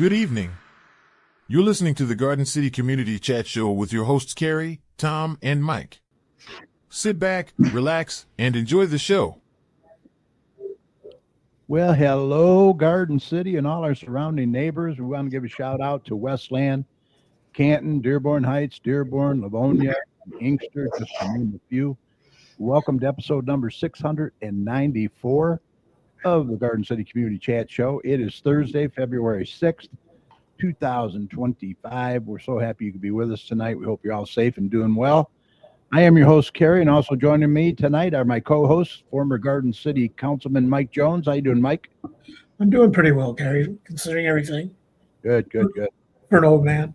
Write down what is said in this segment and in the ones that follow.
Good evening. You're listening to the Garden City Community Chat Show with your hosts Carrie, Tom, and Mike. Sit back, relax, and enjoy the show. Well, hello, Garden City and all our surrounding neighbors. We want to give a shout out to Westland, Canton, Dearborn Heights, Dearborn, Livonia, and Inkster, just to name a few. Welcome to episode number 694 of the Garden City Community Chat Show. It is Thursday, February 6th, 2025. We're so happy you could be with us tonight. We hope you're all safe and doing well. I am your host, Carrie, and also joining me tonight are my co-hosts, former Garden City Councilman Mike Jones. How you doing, Mike? I'm doing pretty well, Carrie, considering everything. Good. For an old man.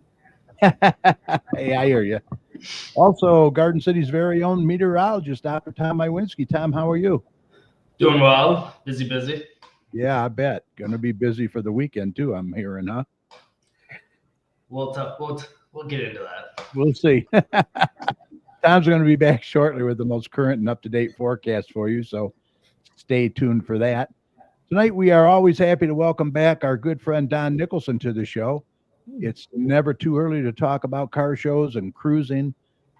Hey, I hear you. Also, Garden City's very own meteorologist, Dr. Tom Iwinski. Tom, how are you? Doing well. Busy. Yeah, I bet. Going to be busy for the weekend, too, I'm hearing, huh? We'll get into that. We'll see. Tom's going to be back shortly with the most current and up-to-date forecast for you, so stay tuned for that. Tonight, we are always happy to welcome back our good friend Don Nicholson to the show. It's never too early to talk about car shows and cruising,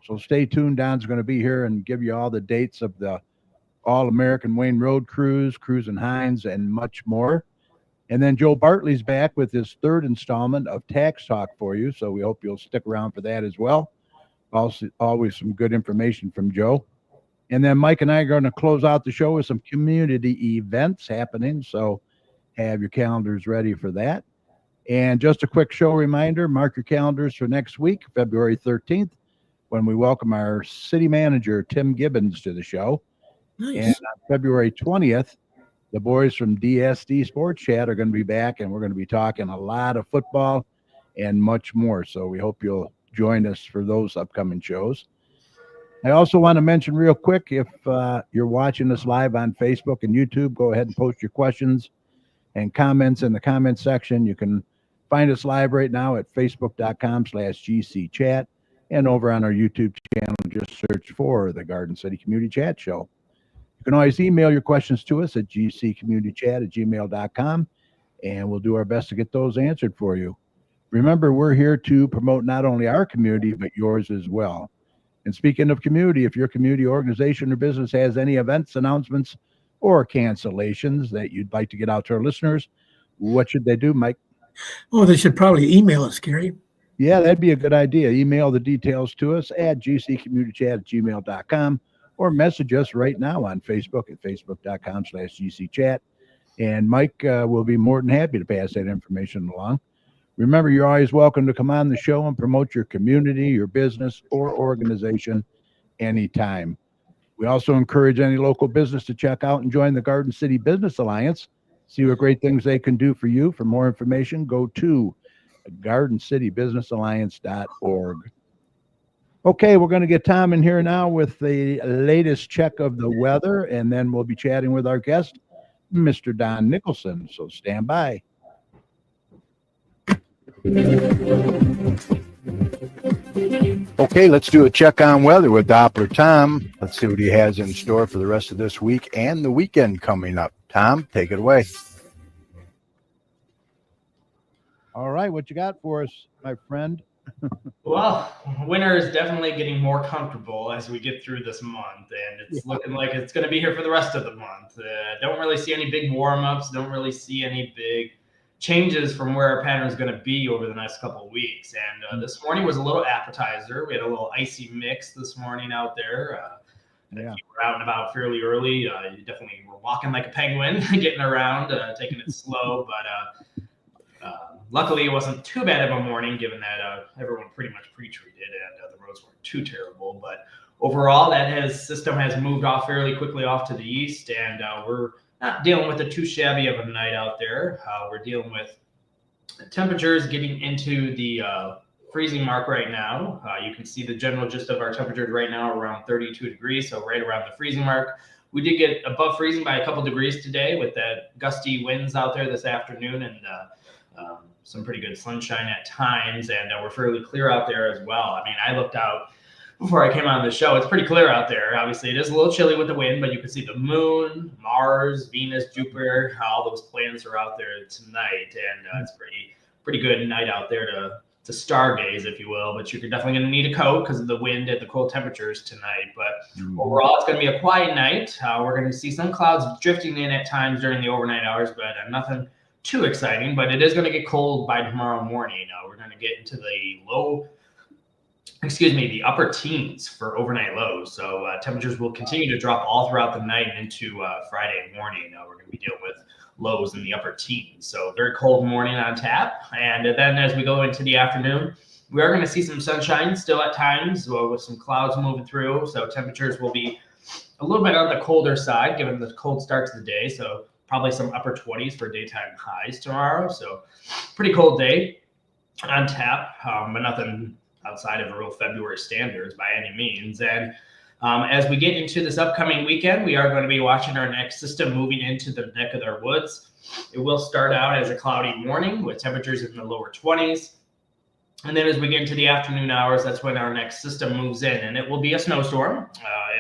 so stay tuned. Don's going to be here and give you all the dates of the All-American Wayne Road Cruise, Cruising Hines, and much more. And then Joe Bartley's back with his third installment of Tax Talk for you, so we hope you'll stick around for that as well. Also, always some good information from Joe. And then Mike and I are going to close out the show with some community events happening, so have your calendars ready for that. And just a quick show reminder, mark your calendars for next week, February 13th, when we welcome our city manager, Tim Gibbons, to the show. Nice. And on February 20th, the boys from DSD Sports Chat are going to be back, and we're going to be talking a lot of football and much more. So we hope you'll join us for those upcoming shows. I also want to mention real quick, if you're watching us live on Facebook and YouTube, go ahead and post your questions and comments in the comment section. You can find us live right now at facebook.com/GCChat, and over on our YouTube channel, just search for the Garden City Community Chat Show. You can always email your questions to us at gccommunitychat@gmail.com, and we'll do our best to get those answered for you. Remember, we're here to promote not only our community, but yours as well. And speaking of community, if your community organization or business has any events, announcements, or cancellations that you'd like to get out to our listeners, what should they do, Mike? Oh, they should probably email us, Carrie. Yeah, that'd be a good idea. Email the details to us at gccommunitychat@gmail.com, or message us right now on Facebook at facebook.com/gcchat. And Mike will be more than happy to pass that information along. Remember, you're always welcome to come on the show and promote your community, your business, or organization anytime. We also encourage any local business to check out and join the Garden City Business Alliance. See what great things they can do for you. For more information, go to gardencitybusinessalliance.org. Okay, we're going to get Tom in here now with the latest check of the weather, and then we'll be chatting with our guest, Mr. Don Nicholson. So stand by. Okay, let's do a check on weather with Doppler Tom. Let's see what he has in store for the rest of this week and the weekend coming up. Tom, take it away. All right, what you got for us, my friend? Well, winter is definitely getting more comfortable as we get through this month, and it's looking like it's going to be here for the rest of the month. Don't really see any big warm-ups, don't really see any big changes from where our pattern is going to be over the next couple of weeks. And this morning was a little appetizer. We had a little icy mix this morning out there. If you were out and about fairly early, you definitely were walking like a penguin, getting around, taking it slow. But luckily, it wasn't too bad of a morning, given that everyone pretty much pre-treated and the roads weren't too terrible. But overall, that system has moved off fairly quickly off to the east, and we're not dealing with it too shabby of a night out there. We're dealing with temperatures getting into the freezing mark right now. You can see the general gist of our temperatures right now around 32 degrees, so right around the freezing mark. We did get above freezing by a couple degrees today with that gusty winds out there this afternoon, and some pretty good sunshine at times, and we're fairly clear out there as well. I mean, I looked out before I came on the show. It's pretty clear out there. Obviously, it is a little chilly with the wind, but you can see the moon, Mars, Venus, Jupiter, all those planets are out there tonight, and it's pretty pretty good night out there to stargaze, if you will. But you're definitely going to need a coat because of the wind and the cold temperatures tonight. But overall, it's going to be a quiet night. We're going to see some clouds drifting in at times during the overnight hours, but nothing too exciting. But it is going to get cold by tomorrow morning. We're going to get into the the upper teens for overnight lows. So temperatures will continue to drop all throughout the night into Friday morning. We're going to be dealing with lows in the upper teens. So very cold morning on tap. And then as we go into the afternoon, we are going to see some sunshine still at times with some clouds moving through. So temperatures will be a little bit on the colder side given the cold start to the day. So probably some upper 20s for daytime highs tomorrow. So pretty cold day on tap, but nothing outside of real February standards by any means. And as we get into this upcoming weekend, we are going to be watching our next system moving into the neck of their woods. It will start out as a cloudy morning with temperatures in the lower 20s. And then as we get into the afternoon hours, that's when our next system moves in, and it will be a snowstorm.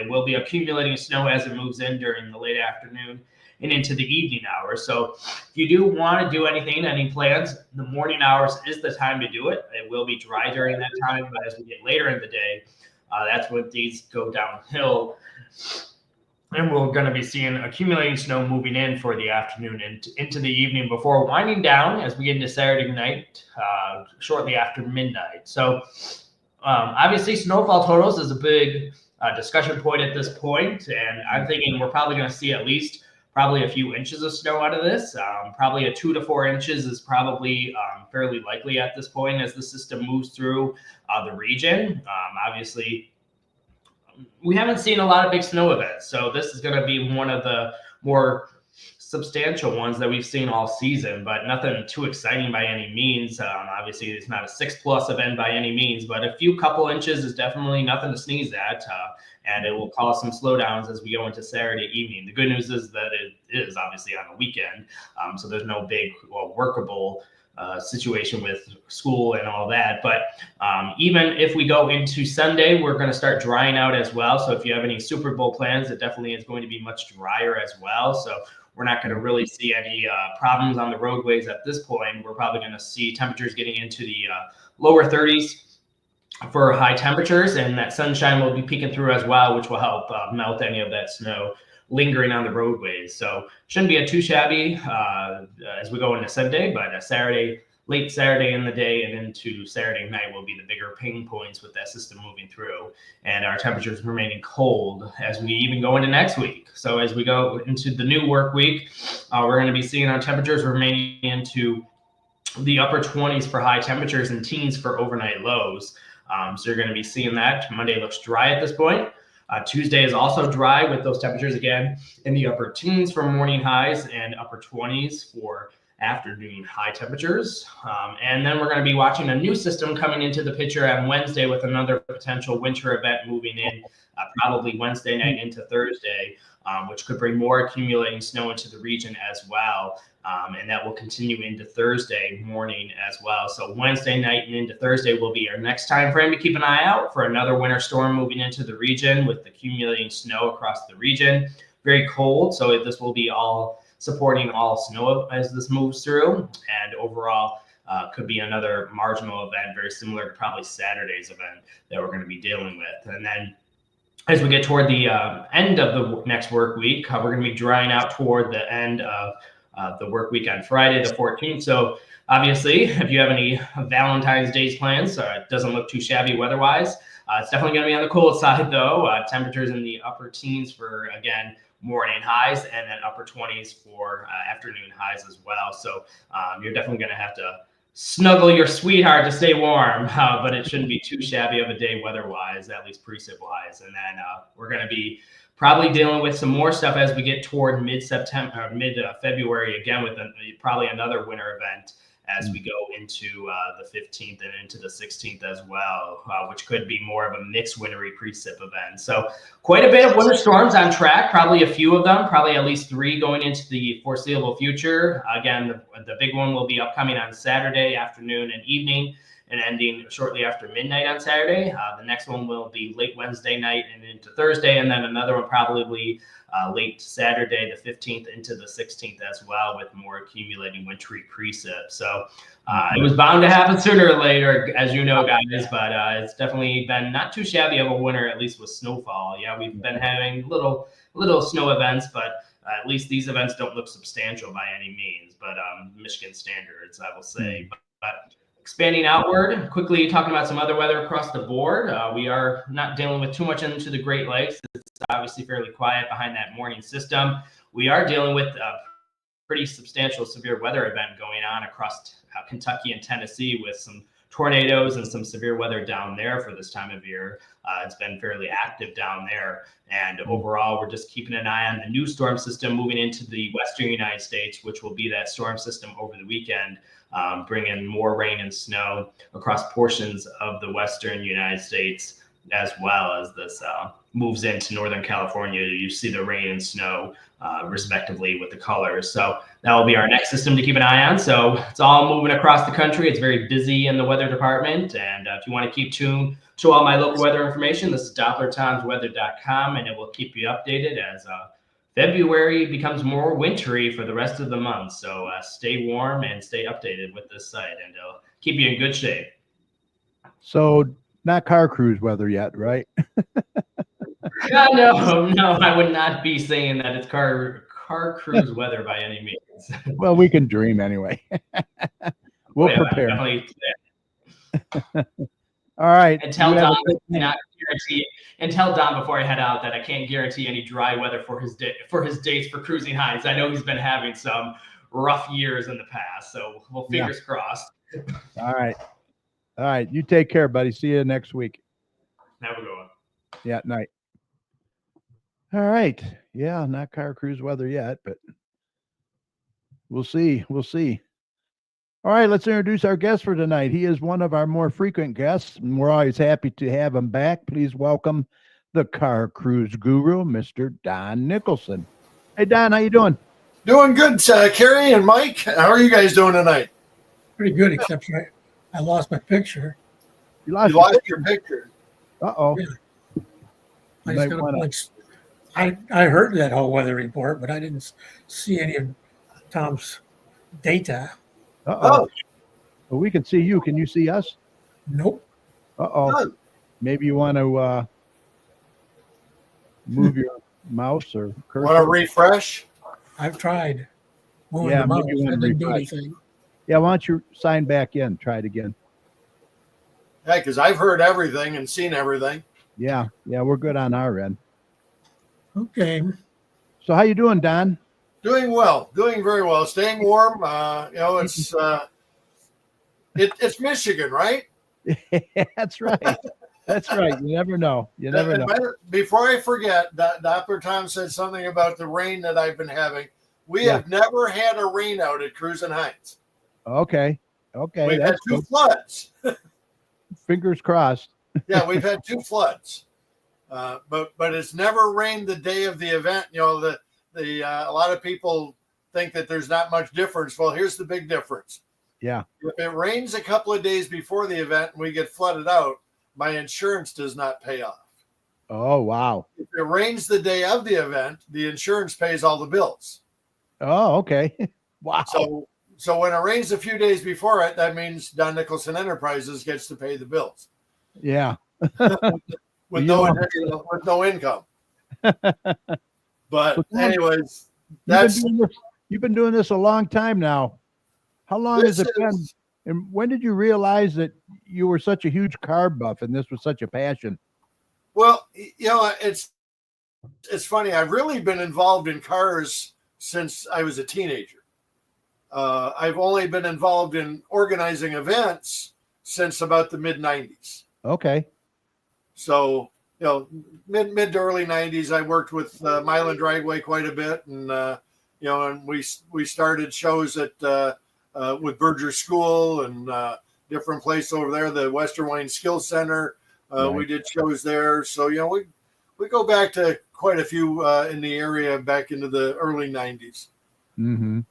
It will be accumulating snow as it moves in during the late afternoon and into the evening hours. So if you do want to do anything, any plans, the morning hours is the time to do it. It will be dry during that time, but as we get later in the day, that's when these go downhill. And we're going to be seeing accumulating snow moving in for the afternoon and into the evening before winding down as we get into Saturday night, shortly after midnight. So obviously snowfall totals is a big discussion point at this point. And I'm thinking we're probably going to see at least probably a few inches of snow out of this. Probably a 2 to 4 inches is probably fairly likely at this point as the system moves through the region. Obviously, we haven't seen a lot of big snow events, so this is going to be one of the more substantial ones that we've seen all season, but nothing too exciting by any means. Obviously, it's not a 6+ event by any means, but a few couple inches is definitely nothing to sneeze at, and it will cause some slowdowns as we go into Saturday evening. The good news is that it is obviously on the weekend, so there's no big workable situation with school and all that. But even if we go into Sunday, we're going to start drying out as well. So if you have any Super Bowl plans, it definitely is going to be much drier as well. So we're not going to really see any problems on the roadways at this point. We're probably going to see temperatures getting into the lower 30s for high temperatures, and that sunshine will be peeking through as well, which will help melt any of that snow lingering on the roadways. So shouldn't be a too shabby as we go into Sunday, but a Saturday, late Saturday in the day and into Saturday night will be the bigger pain points with that system moving through, and our temperatures remaining cold as we even go into next week. So as we go into the new work week, we're going to be seeing our temperatures remaining into the upper 20s for high temperatures and teens for overnight lows. So you're going to be seeing that. Monday looks dry at this point. Tuesday is also dry with those temperatures again in the upper teens for morning highs and upper 20s for afternoon high temperatures. And then we're going to be watching a new system coming into the picture on Wednesday with another potential winter event moving in probably Wednesday night into Thursday, which could bring more accumulating snow into the region as well. And that will continue into Thursday morning as well. So Wednesday night and into Thursday will be our next time frame to keep an eye out for another winter storm moving into the region with accumulating snow across the region. Very cold, so this will be all supporting all snow as this moves through. And overall, could be another marginal event, very similar to probably Saturday's event that we're going to be dealing with. And then as we get toward the end of the next work week, we're going to be drying out toward the end of the work week on Friday, the 14th. So obviously, if you have any Valentine's Day plans, it doesn't look too shabby weather-wise. It's definitely going to be on the cool side, though. Temperatures in the upper teens for, again, morning highs, and then upper 20s for afternoon highs as well. So you're definitely going to have to snuggle your sweetheart to stay warm, but it shouldn't be too shabby of a day weather-wise, at least precip-wise. And then we're going to be probably dealing with some more stuff as we get toward mid-September, mid-February again with probably another winter event as we go into the 15th and into the 16th as well, which could be more of a mixed wintry precip event. So quite a bit of winter storms on track, probably a few of them, probably at least 3 going into the foreseeable future. Again, the big one will be upcoming on Saturday afternoon and evening. and ending shortly after midnight on Saturday. The next one will be late Wednesday night and into Thursday, and then another one probably late Saturday, the 15th into the 16th as well, with more accumulating wintry precip. So it was bound to happen sooner or later, as you know, guys, but it's definitely been not too shabby of a winter, at least with snowfall. Yeah, we've been having little snow events, but at least these events don't look substantial by any means, but Michigan standards, I will say. But expanding outward, quickly talking about some other weather across the board. We are not dealing with too much into the Great Lakes. It's obviously fairly quiet behind that morning system. We are dealing with a pretty substantial severe weather event going on across Kentucky and Tennessee, with some tornadoes and some severe weather down there for this time of year. It's been fairly active down there. And overall, we're just keeping an eye on the new storm system moving into the western United States, which will be that storm system over the weekend, bringing more rain and snow across portions of the western United States, as well as this moves into Northern California. You see the rain and snow respectively with the colors. So that will be our next system to keep an eye on. So it's all moving across the country. It's very busy in the weather department. And if you want to keep tuned to all my local weather information, this is DopplerTomsWeather.com, and it will keep you updated as February becomes more wintry for the rest of the month. So stay warm and stay updated with this site, and it'll keep you in good shape. So not car cruise weather yet, right? No, I would not be saying that it's car cruise weather by any means. Well, we can dream anyway. We'll prepare. Definitely. All right. And tell Don before I head out that I can't guarantee any dry weather for his dates for Cruising Heights. I know he's been having some rough years in the past, so fingers crossed. All right. You take care, buddy. See you next week. Have a good one. Yeah, night. All right. Yeah, not car cruise weather yet, but we'll see. All right, let's introduce our guest for tonight. He is one of our more frequent guests, and we're always happy to have him back. Please welcome the car cruise guru, Mr. Don Nicholson. Hey, Don, how you doing? Doing good, Carrie and Mike. How are you guys doing tonight? Pretty good, except I lost my picture. You lost your picture. Uh-oh. Yeah. I just got I heard that whole weather report, but I didn't see any of Tom's data. Uh-oh. Well, we can see you. Can you see us? Nope. Uh-oh. None. Maybe you want to move your mouse or cursor. Want to refresh? I've tried. Moving Yeah, the mouse. maybe you want That to didn't do refresh. anything. Yeah, why don't you sign back in? Try it again. Yeah, because I've heard everything and seen everything. Yeah, we're good on our end. Okay. So how you doing, Don? Doing well. Doing very well. Staying warm. It's Michigan, right? That's right. That's right. You never know. Before I forget, Doppler Tom said something about the rain that I've been having. We have never had a rain out at Cruising Heights. Okay. We've had two floods. Fingers crossed. Yeah, we've had two floods. But it's never rained the day of the event. You know, a lot of people think that there's not much difference. Well, here's the big difference. Yeah. If it rains a couple of days before the event and we get flooded out, my insurance does not pay off. Oh, wow. If it rains the day of the event, the insurance pays all the bills. Oh, okay. Wow. So when it rains a few days before it, that means Don Nicholson Enterprises gets to pay the bills. Yeah. with no income. But anyways, you've been doing this a long time now. How long has it been? And when did you realize that you were such a huge car buff and this was such a passion? Well, it's funny. I've really been involved in cars since I was a teenager. I've only been involved in organizing events since about the mid-90s. Okay. So, mid to early 90s, I worked with Mile and Dragway quite a bit. And, and we started shows at with Berger School and different place over there, the Western Wayne Skills Center. Right. We did shows there. So, we go back to quite a few in the area back into the early 90s. Mm-hmm.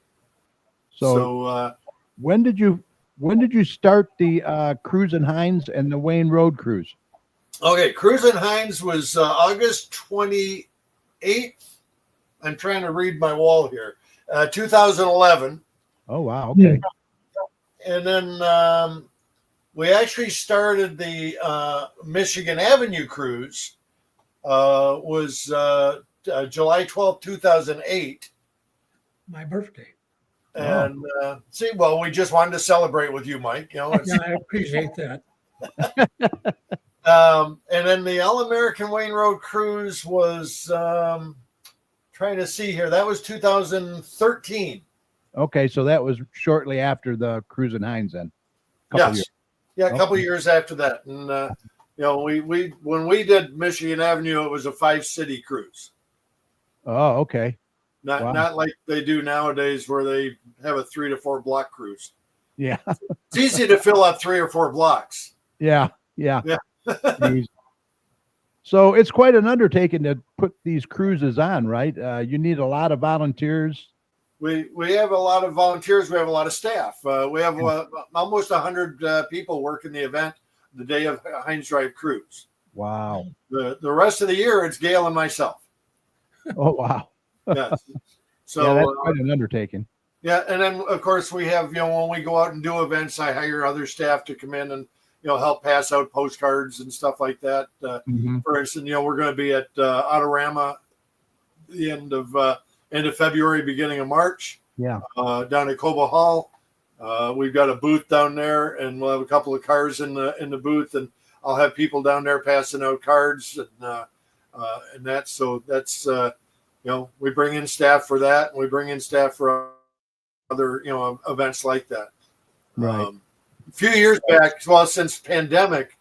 So when did you when did you start the Cruise and Hines and the Wayne Road Cruise? Okay, Cruise and Hines was August 28th. I'm trying to read my wall here. 2011. Oh, wow. Okay. And then we actually started the Michigan Avenue Cruise. Was July 12th, 2008. My birthday. And well, we just wanted to celebrate with you, Mike. You know, Yeah, I appreciate that. And then the All American Wayne Road Cruise was trying to see here. That was 2013. Okay, so that was shortly after the Cruise and Hines then. Yes. Yeah, a couple years after that. And you know, we when we did Michigan Avenue, it was a 5-city cruise. Oh, okay. Not like they do nowadays where they have a 3 to 4 block cruise. Yeah. It's easy to fill up 3 or 4 blocks. Yeah. So it's quite an undertaking to put these cruises on, right? You need a lot of volunteers. We have a lot of volunteers. We have a lot of staff. We have almost 100 people working the event the day of Heinz Drive Cruise. Wow. The rest of the year, it's Gail and myself. Oh, wow. Yes. So yeah, that's quite an undertaking. Yeah, and then of course we have, you know, when we go out and do events, I hire other staff to come in and, you know, help pass out postcards and stuff like that. For instance, you know, we're going to be at Autorama the end of February, beginning of March. Yeah. Down at Cobo Hall. We've got a booth down there, and we'll have a couple of cars in the booth, and I'll have people down there passing out cards and that. So that's you know, we bring in staff for that, and we bring in staff for other, you know, events like that. Right. A few years back, well, since pandemic,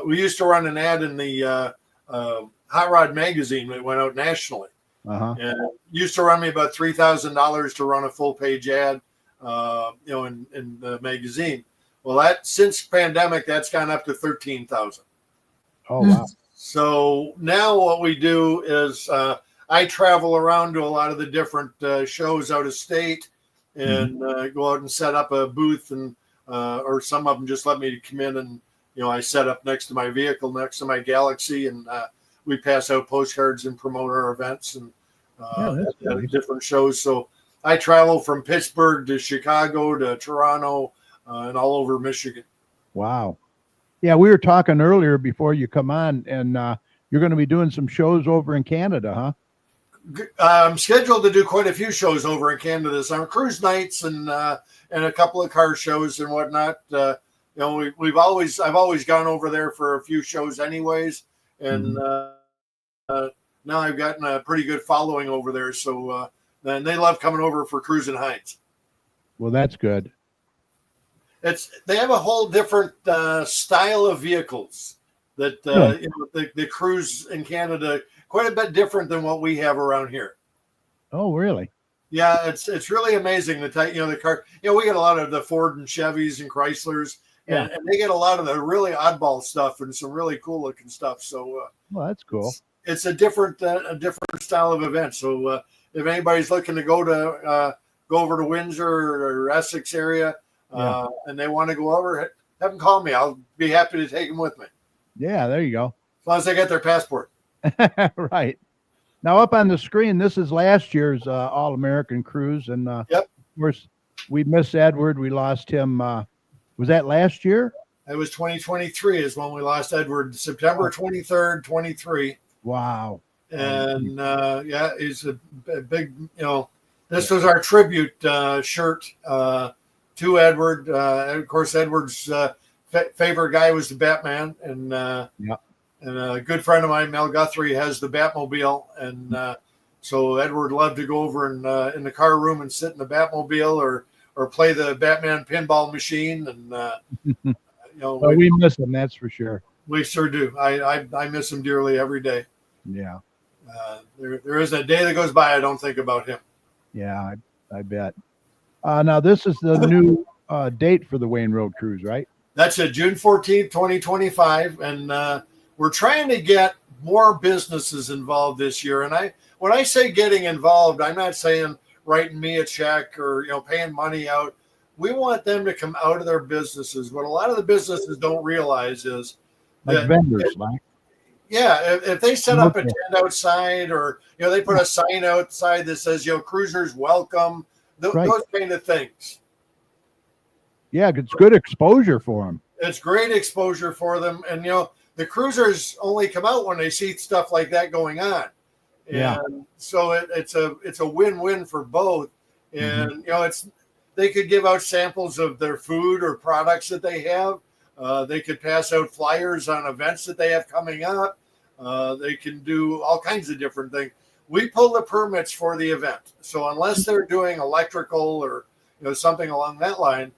we used to run an ad in the Hot Rod magazine that went out nationally. And it used to run me about $3,000 to run a full page ad, you know, in the magazine. Well, that since pandemic, that's gone up to $13,000. Oh, wow. So now what we do is I travel around to a lot of the different shows out of state and go out and set up a booth, and or some of them just let me come in and, you know, I set up next to my vehicle, next to my Galaxy, and we pass out postcards and promote our events and at different shows. So I travel from Pittsburgh to Chicago to Toronto and all over Michigan. Wow. Yeah, we were talking earlier before you come on, and you're going to be doing some shows over in Canada, huh? I'm scheduled to do quite a few shows over in Canada. Some cruise nights and a couple of car shows and whatnot. You know, I've always gone over there for a few shows anyways, and now I've gotten a pretty good following over there. So and they love coming over for Cruise and Hines. Well, that's good. They have a whole different style of vehicles that you know, the cruise in Canada, quite a bit different than what we have around here. Oh, really? Yeah, it's really amazing the type, you know, the car. You know, we get a lot of the Ford and Chevys and Chryslers, and they get a lot of the really oddball stuff and some really cool looking stuff. So, well, that's cool. It's a different style of event. So, if anybody's looking to go over to Windsor or Essex area, and they want to go over, have them call me. I'll be happy to take them with me. Yeah, there you go. As long as they get their passport. Right. Now, up on the screen, this is last year's All-American Cruise. And, of course, we missed Edward. We lost him. Was that last year? It was 2023 is when we lost Edward, September 23rd, 23. Wow. And, he's a big, you know, this was our tribute shirt to Edward. And, of course, Edward's favorite guy was the Batman. And, and a good friend of mine, Mel Guthrie, has the Batmobile, and so Edward loved to go over in the car room and sit in the Batmobile or play the Batman pinball machine. And you know, well, we miss him, that's for sure. We sure do. I miss him dearly every day. Yeah. There isn't a day that goes by I don't think about him. Yeah, I bet. Now this is the new date for the Wayne Road Cruise, right? That's June 14th, 2025, and we're trying to get more businesses involved this year. And when I say getting involved, I'm not saying writing me a check or, you know, paying money out. we want them to come out of their businesses. What a lot of the businesses don't realize is Like that vendors, like. yeah, if they set up a Okay. tent outside, or they put a sign outside that says cruisers welcome, Right. those kind of things. Yeah, it's good exposure for them. It's great exposure for them, and the cruisers only come out when they see stuff like that going on. Yeah. And so it's a win-win for both. And they could give out samples of their food or products that they have. They could pass out flyers on events that they have coming up. They can do all kinds of different things. We pull the permits for the event. So unless they're doing electrical or something along that line,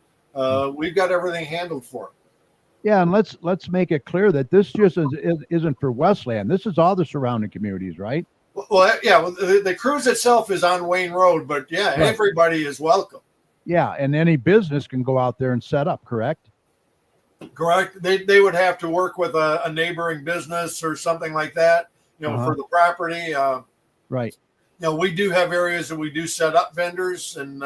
we've got everything handled for them. Yeah, and let's make it clear that this just isn't for Westland. This is all the surrounding communities, right? Well, yeah. Well, the cruise itself is on Wayne Road, but Right. everybody is welcome. Yeah, and any business can go out there and set up, correct? Correct. They would have to work with a neighboring business or something like that, for the property. Right. We do have areas that we do set up vendors, and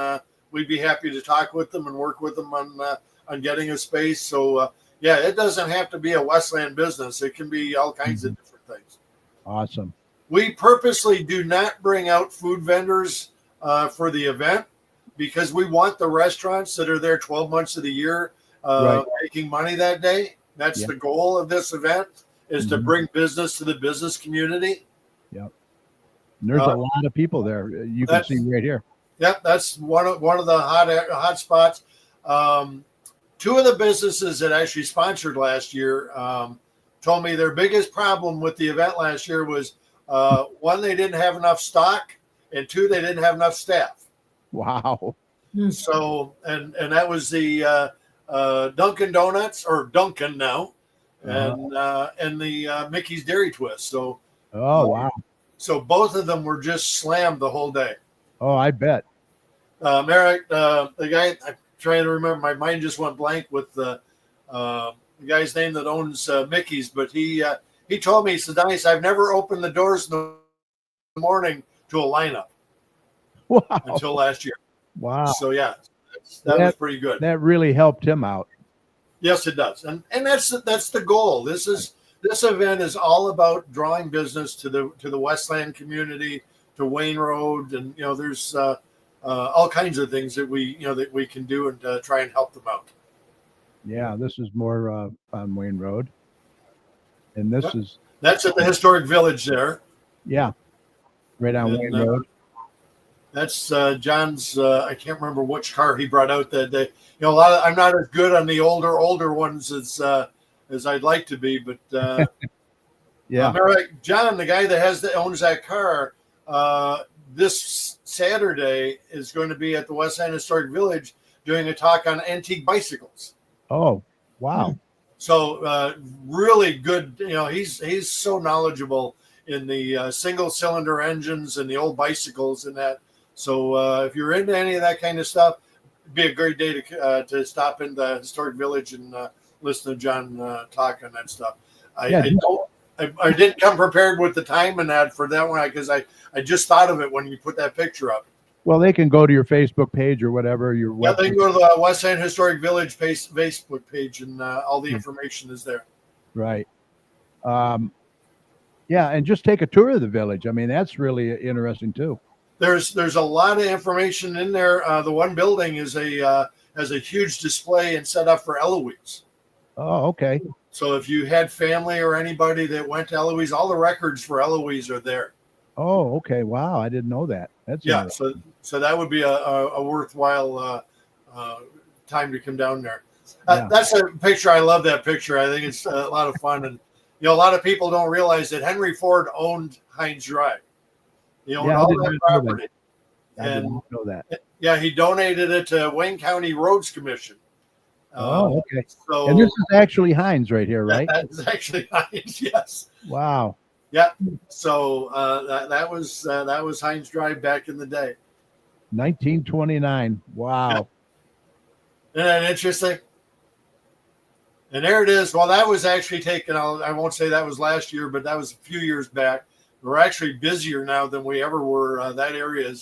we'd be happy to talk with them and work with them on getting a space. So it doesn't have to be a Westland business. It can be all kinds of different things. Awesome. We purposely do not bring out food vendors for the event because we want the restaurants that are there 12 months of the year making money that day. That's the goal of this event, is to bring business to the business community. Yep. And there's a lot of people there. You can see right here. Yep, that's one of the hot spots. Two of the businesses that actually sponsored last year told me their biggest problem with the event last year was one, they didn't have enough stock, and two, they didn't have enough staff. Wow. So, and that was the Dunkin' Donuts, or Dunkin' now, and the Mickey's Dairy Twist. So, wow. So both of them were just slammed the whole day. Oh, I bet. Merrick, the guy, I'm trying to remember, my mind just went blank with the guy's name that owns Mickey's, but he told me, he said, Dennis, I've never opened the doors in the morning to a lineup until last year. Wow. So yeah, that was pretty good. That really helped him out. Yes, it does, and that's the goal. This event is all about drawing business to the Westland community, to Wayne Road, and there's all kinds of things that we can do and try and help them out. Yeah, this is more on Wayne Road, and that's at the historic village there. Yeah, right on Wayne Road. That's John's. I can't remember which car he brought out that day. I'm not as good on the older ones as I'd like to be, but yeah. John, the guy that owns that car, this Saturday is going to be at the West End Historic Village doing a talk on antique bicycles. Oh, wow. So really good. He's so knowledgeable in the single cylinder engines and the old bicycles and that. So if you're into any of that kind of stuff, it'd be a great day to stop in the historic village and listen to John talk on that stuff. I didn't come prepared with the time and that for that one because I just thought of it when you put that picture up. Well, they can go to your Facebook page or whatever. They can go to the West End Historic Village Facebook page, and all the information is there. Right. Yeah, and just take a tour of the village. I mean, that's really interesting too. There's a lot of information in there. The one building has a huge display and set up for Eloise. Oh, okay. So if you had family or anybody that went to Eloise, all the records for Eloise are there. Oh, okay. Wow, I didn't know that. That's So that would be a worthwhile time to come down there. That's a picture. I love that picture. I think it's a lot of fun, and a lot of people don't realize that Henry Ford owned Heinz Drive. He owned all that property. I didn't know that. Yeah, he donated it to Wayne County Roads Commission. Okay. So, and this is actually Heinz right here, right? That's actually Heinz. Yes. Wow. Yeah. So that was Heinz Drive back in the day. 1929. Wow. Yeah. Isn't that interesting? And there it is. Well, that was actually taken. I won't say that was last year, but that was a few years back. We're actually busier now than we ever were. That area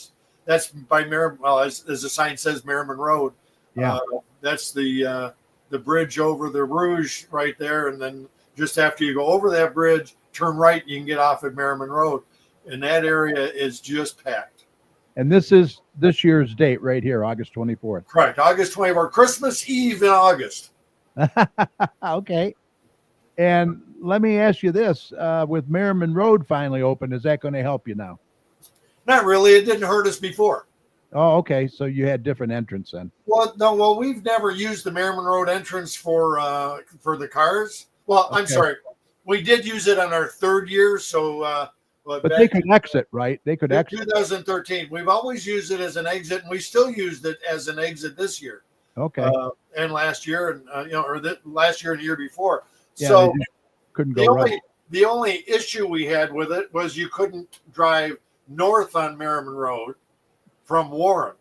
that's by Merriman. Well, as the sign says, Merriman Road. Yeah. That's the bridge over the Rouge right there, and then just after you go over that bridge, turn right, you can get off at Merriman Road, and that area is just packed. And this is this year's date right here, August 24th. Correct, August 24th, Christmas Eve in August. Okay. And let me ask you this: with Merriman Road finally open, is that going to help you now? Not really. It didn't hurt us before. Oh, okay. So you had different entrance then. Well, no. Well, we've never used the Merriman Road entrance for the cars. Well, I'm Okay. sorry. We did use it on our third year. So, But they could exit, right? They could in exit. 2013. We've always used it as an exit, and we still used it as an exit this year. Okay. And last year, and last year and the year before. Yeah, So they just couldn't go right. the only issue we had with it was you couldn't drive north on Merriman Road from Warren,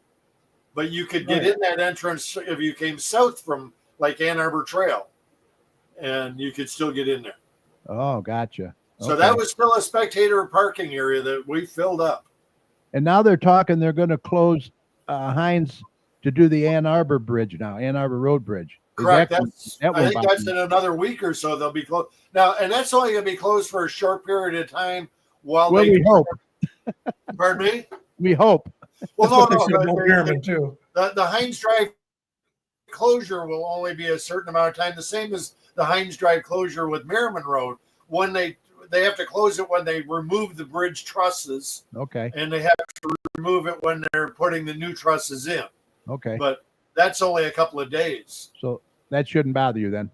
but you could get in that entrance if you came south from like Ann Arbor Trail, and you could still get in there. Oh, gotcha. So Okay. that was still a spectator parking area that we filled up. And now they're talking they're going to close Heinz to do the Ann Arbor Bridge now, Ann Arbor Road Bridge. Is Correct. that- that I won't think bother that's you? in another week or so they'll be closed now, and that's only going to be closed for a short period of time while Well, they. we hope. Pardon me. We hope. Well, That's what they no, said no. about Merriman too. The Heinz Drive closure will only be a certain amount of time, the same as the Heinz Drive closure with Merriman Road. When they have to close it when they remove the bridge trusses, Okay. and they have to remove it when they're putting the new trusses in. Okay. But that's only a couple of days. So that shouldn't bother you then.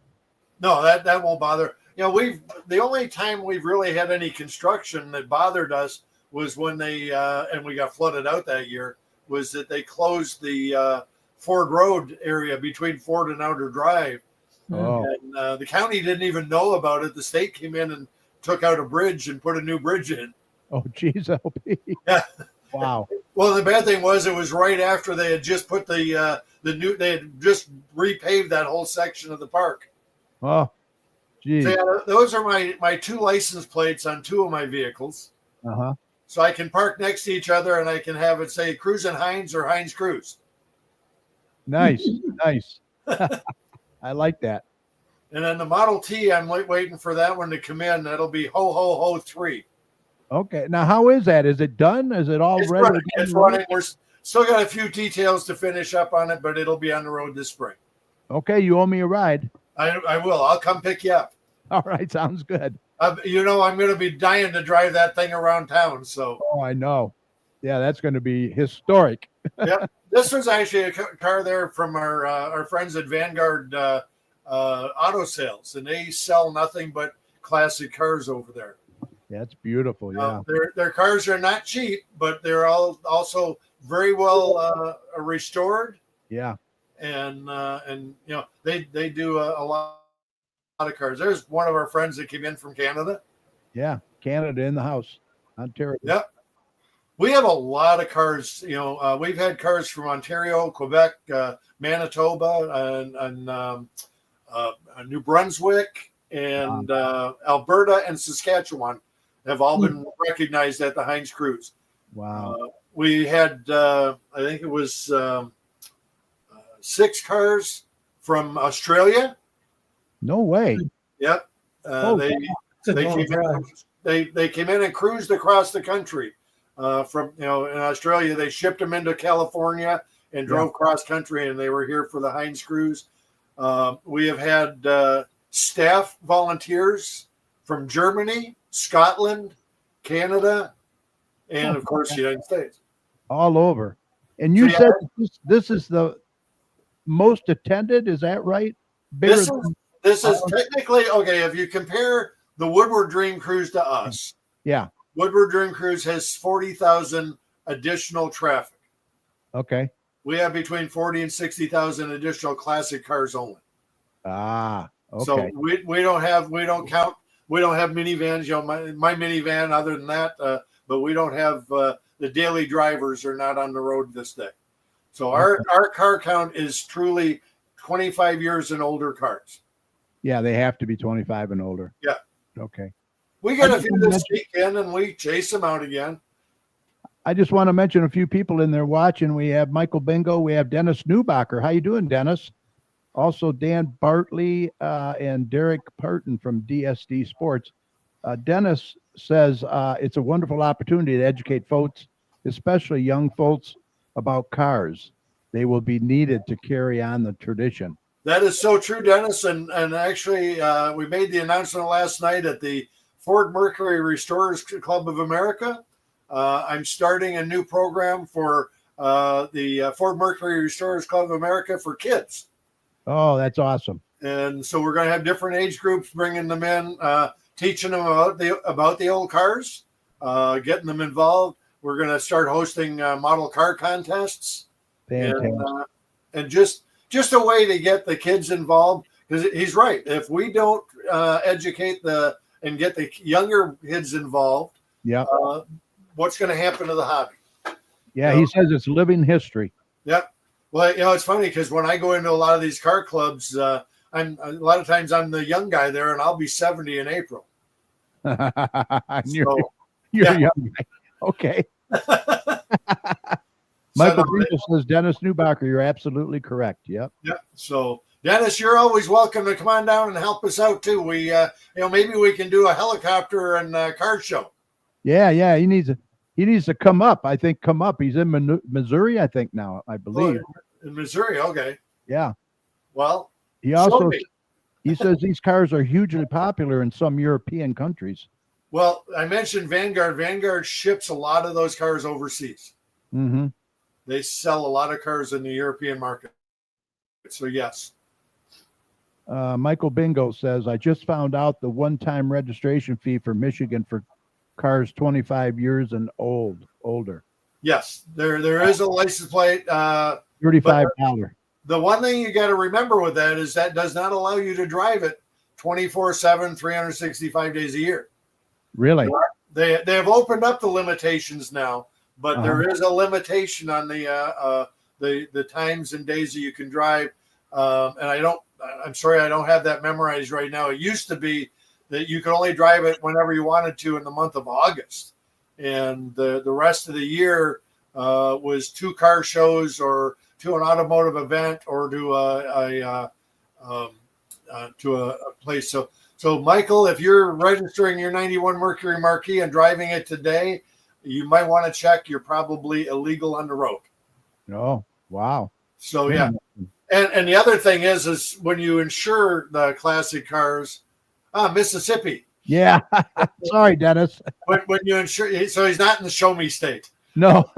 No, that won't bother. The only time we've really had any construction that bothered us was when they and we got flooded out that year, was that they closed the Ford Road area between Ford and Outer Drive. Oh, And the county didn't even know about it. The state came in and took out a bridge and put a new bridge in. oh, geez, LP. Yeah. Wow. Well, the bad thing was it was right after they had just put they had just repaved that whole section of the park. Oh, geez. So yeah, those are my two license plates on two of my vehicles. Uh-huh. So I can park next to each other and I can have it say Cruisin' Heinz or Heinz Cruise. Nice. Nice. I like that. And then the Model T, I'm waiting for that one to come in. That'll be Ho Ho Ho 3. Okay. Now, how is that? Is it done? Is it all It's ready? running. It's running. We're still got a few details to finish up on it, but it'll be on the road this spring. Okay. You owe me a ride. I will. I'll come pick you up. All right. Sounds good. I'm going to be dying to drive that thing around town. So, Oh, I know. Yeah, that's going to be historic. yep. This was actually a car there from our friends at Vanguard Auto Sales, and they sell nothing but classic cars over there. That's beautiful. Yeah. Their cars are not cheap, but they're all also very well restored. Yeah. And they do a lot of cars. There's one of our friends that came in from Canada. Yeah. Canada in the house. Ontario. Yep. We have a lot of cars. We've had cars from Ontario, Quebec, Manitoba, and New Brunswick, and Alberta and Saskatchewan have all been recognized at the Heinz Cruise. Wow. We had, I think it was 6 cars from Australia. No way. Yep. They came in and cruised across the country. From in Australia, they shipped them into California and drove cross country, and they were here for the Heinz Cruise. We have had staff volunteers from Germany, Scotland, Canada, and of course the United States. All over. And you So, said this is the most attended. Is that right? Bigger This is technically okay. If you compare the Woodward Dream Cruise to us, yeah. Woodward Dream Cruise has 40,000 additional traffic. Okay. We have between 40 and 60,000 additional classic cars only. Ah. Okay. So we don't have minivans. My minivan. Other than that, but we don't have the daily drivers are not on the road this day. So our car count is truly 25 years and older cars. Yeah, they have to be 25 and older. Yeah. Okay. We got a few this weekend, and we chase them out again. I just want to mention a few people in there watching. We have Michael Bingo. We have Dennis Newbacher. How you doing, Dennis? Also, Dan Bartley and Derek Parton from DSD Sports. Dennis says it's a wonderful opportunity to educate folks, especially young folks, about cars. They will be needed to carry on the tradition. That is so true, Dennis. And actually, we made the announcement last night at the Ford Mercury Restorers Club of America. I'm starting a new program for the Ford Mercury Restorers Club of America for kids. Oh, that's awesome. And so we're going to have different age groups, bringing them in, teaching them about the old cars, getting them involved. We're going to start hosting model car contests. And just a way to get the kids involved, because he's right. If we don't educate and get the younger kids involved, what's going to happen to the hobby? Yeah, he says it's living history. Yep. Well, it's funny because when I go into a lot of these car clubs, a lot of times I'm the young guy there, and I'll be 70 in April. You're young guy. Okay. Michael Bingo says, Dennis Newbacher, you're absolutely correct. Yep. So, Dennis, you're always welcome to come on down and help us out too. We, maybe we can do a helicopter and car show. Yeah. He needs to come up. I think come up. He's in Missouri, I think now. I believe in Missouri. Okay. Yeah. Well, he says these cars are hugely popular in some European countries. Well, I mentioned Vanguard. Vanguard ships a lot of those cars overseas. Mm-hmm. They sell a lot of cars in the European market. So, yes. Michael Bingo says, I just found out the one-time registration fee for Michigan for cars 25 years and older. Yes, there is a license plate. $35. The one thing you got to remember with that is that does not allow you to drive it 24/7, 365 days a year. Really? They have opened up the limitations now, but there is a limitation on the times and days that you can drive. And I'm sorry, I don't have that memorized right now. It used to be that you could only drive it whenever you wanted to in the month of August. And the rest of the year was to car shows or to an automotive event or to a place. So Michael, if you're registering your 91 Mercury Marquis and driving it today, you might want to check. You're probably illegal on the road. Oh, wow. So, yeah. And the other thing is when you insure the classic cars, Mississippi. Yeah. Sorry, Dennis. When you insure, so he's not in the show me state. No.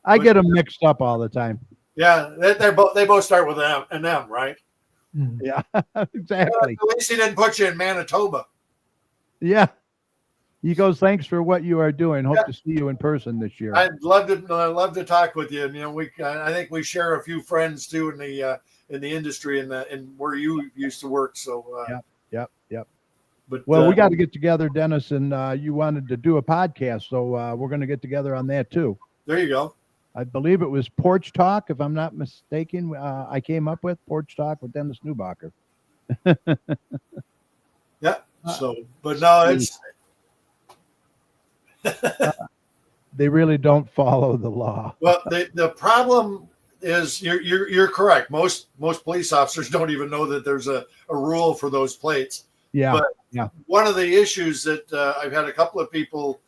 I get them mixed up all the time. Yeah, they both start with an M, right? Yeah, exactly. At least he didn't put you in Manitoba. Yeah. He goes, thanks for what you are doing. Hope to see you in person this year. I'd love to talk with you. And I think we share a few friends too in the industry and where you used to work. So Yep. But we got to get together, Dennis, and you wanted to do a podcast, so we're going to get together on that too. There you go. I believe it was Porch Talk, if I'm not mistaken. I came up with Porch Talk with Dennis Newbacher. Yeah. So, but no, it's. They really don't follow the law. Well, the problem is you're correct. Most police officers don't even know that there's a rule for those plates. Yeah. But one of the issues that I've had a couple of people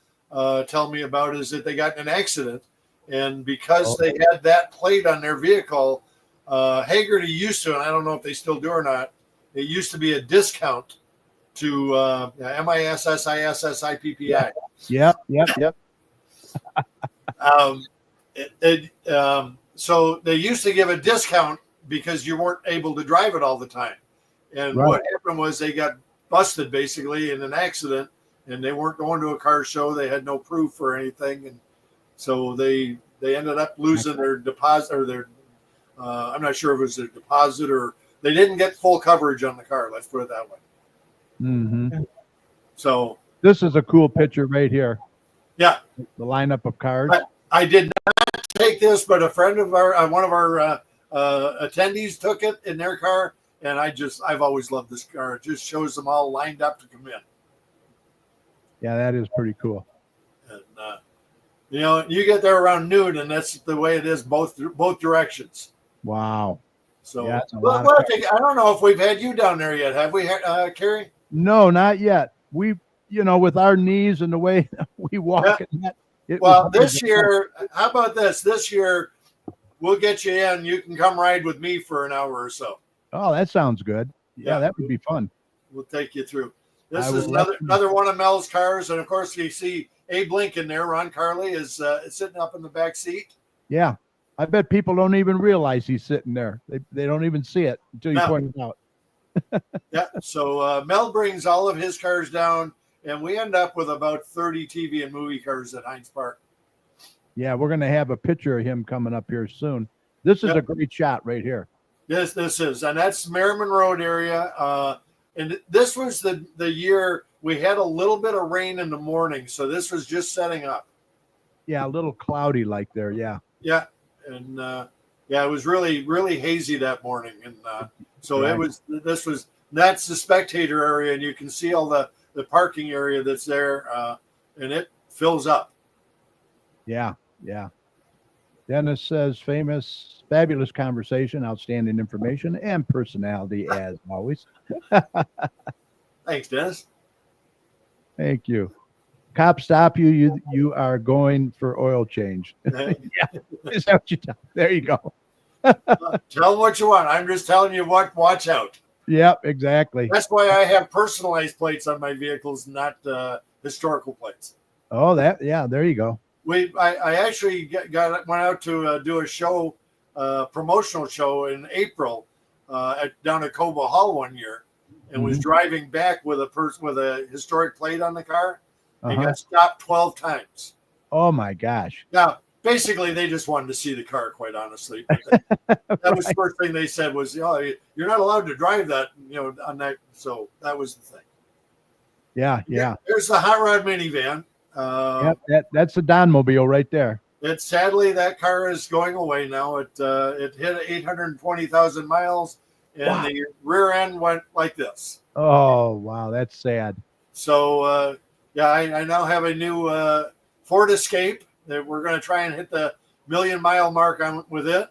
tell me about is that they got in an accident, and because they had that plate on their vehicle, Hagerty used to, and I don't know if they still do or not. It used to be a discount to MISSISSIPPI. Yep. So they used to give a discount because you weren't able to drive it all the time. And what happened was they got busted basically in an accident, and they weren't going to a car show. They had no proof or anything. And so they ended up losing their deposit or their, I'm not sure if it was their deposit or they didn't get full coverage on the car. Let's put it that way. Mm-hmm. So this is a cool picture right here. Yeah. The lineup of cars. I did not take this, but a friend of one of our attendees took it in their car. And I've always loved this car. It just shows them all lined up to come in. Yeah, that is pretty cool. And You know, you get there around noon, and that's the way it is both directions. Wow. So, Yeah, that's a well, lot of I don't know if we've had you down there yet. Have we, Carrie? No, not yet. We, with our knees and the way we walk, Yeah. and that, it Well, was this year, how about this? This year, we'll get you in. You can come ride with me for an hour or so. Oh, that sounds good. Yeah, Yeah. that would be fun. We'll take you through. This I is will another one of Mel's cars, and of course, you see Abe Lincoln there. Ron Carley is sitting up in the back seat. Yeah, I bet people don't even realize he's sitting there. They don't even see it until you point it out. Yeah. So Mel brings all of his cars down, and we end up with about 30 TV and movie cars at Heinz Park. Yeah, we're going to have a picture of him coming up here soon. This is a great shot right here. This is, and that's Merriman Road area. And this was the year we had a little bit of rain in the morning, so this was just setting up. Yeah, a little cloudy like there. Yeah. Yeah, and it was really, really hazy that morning, and so that's the spectator area, and you can see all the parking area that's there, and it fills up. Yeah. Dennis says, fabulous conversation, outstanding information, and personality as always. Thanks, Dennis. Thank you. Cop stop you. You are going for oil change. Yeah. Is that what you tell? There you go. Tell them what you want. I'm just telling you what. Watch out. Yep, exactly. That's why I have personalized plates on my vehicles, not historical plates. Oh, there you go. I actually went out to do a show, promotional show in April down at Cobo Hall one year, and was driving back with a historic plate on the car. And got stopped 12 times. Oh my gosh! Now, basically, they just wanted to see the car. Quite honestly, that was the first thing they said was, "Oh, you're not allowed to drive that." On that. So that was the thing. Yeah. There's the hot rod minivan. That's the Donmobile right there. Sadly, that car is going away now. It hit 820,000 miles, and the rear end went like this. Oh wow, that's sad. So I now have a new Ford Escape that we're going to try and hit the 1 million mile mark with it,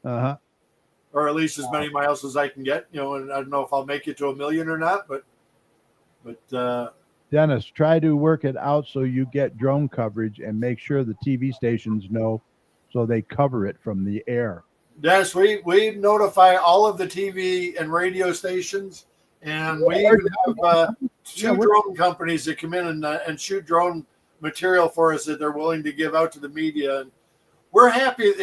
or at least as many miles as I can get. And I don't know if I'll make it to 1 million or not, but Dennis, try to work it out so you get drone coverage and make sure the TV stations know so they cover it from the air. Yes, we notify all of the TV and radio stations, and we even have two drone companies that come in and shoot drone material for us that they're willing to give out to the media. And we're happy.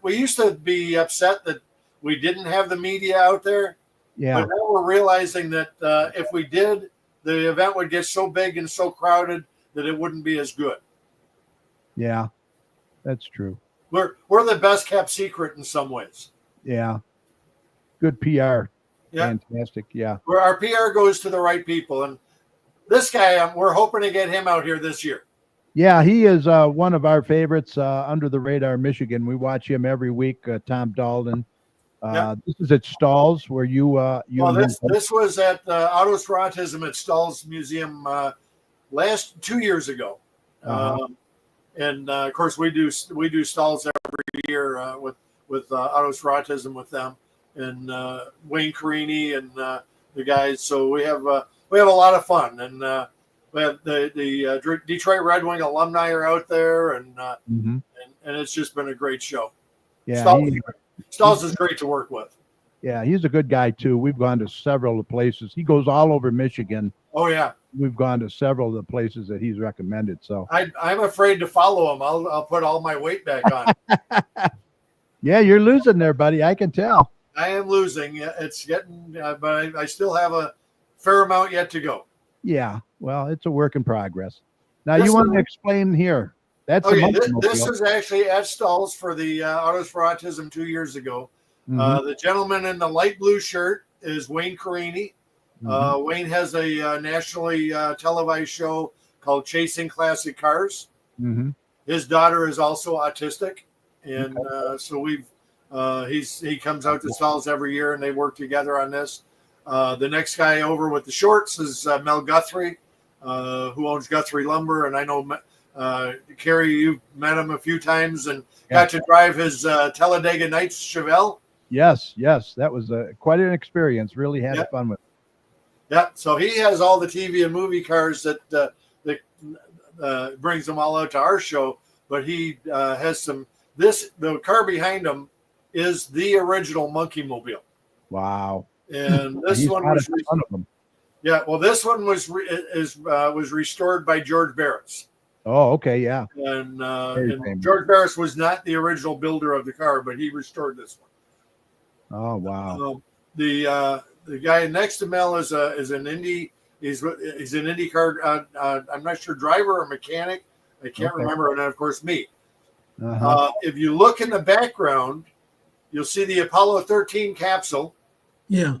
We used to be upset that we didn't have the media out there. Yeah. But now we're realizing that if we did, the event would get so big and so crowded that it wouldn't be as good. Yeah, that's true. We're the best kept secret in some ways. Yeah. Good PR. Yeah. Fantastic. Yeah. Where our PR goes to the right people. And this guy, we're hoping to get him out here this year. Yeah, he is one of our favorites, under the radar Michigan. We watch him every week, Tom Dalton. This is at Stalls where you this was at Autos for Autism at Stalls Museum 2 years ago. And of course we do Stalls every year with Autos for Autism with them, and Wayne Carini and the guys. So we have a lot of fun, and we have the Detroit Red Wing alumni are out there, and it's just been a great show. Yeah, Stalls is great to work with. Yeah, he's a good guy too. We've gone to several places. He goes all over Michigan. Oh yeah, we've gone to several of the places that he's recommended. So I'm afraid to follow him. I'll put all my weight back on. Yeah, you're losing there, buddy. I can tell. I am losing. It's getting, but I still have a fair amount yet to go. Yeah, well, it's a work in progress. Now you want to explain here. That's this is actually at Stalls for the Autos for Autism 2 years ago. The gentleman in the light blue shirt is Wayne Carini. Wayne has a nationally televised show called Chasing Classic Cars. His daughter is also autistic, and so he comes out to Stalls every year, and they work together on this. The next guy over with the shorts is Mel Guthrie, who owns Guthrie Lumber, and I know Kerry, you've met him a few times and got to drive his Talladega Nights Chevelle. Yes, that was quite an experience. Really had fun with it. Yeah, so he has all the TV and movie cars that brings them all out to our show. But he has some. The car behind him is the original Monkey Mobile. Wow! And this one was one of them. Yeah, well, this one was restored by George Barris. Oh, okay, yeah. And George Barris was not the original builder of the car, but he restored this one. Oh, wow. The guy next to Mel is an Indy. He's an IndyCar. I'm not sure driver or mechanic. I can't remember. And then, of course, me. If you look in the background, you'll see the Apollo 13 capsule. Yeah.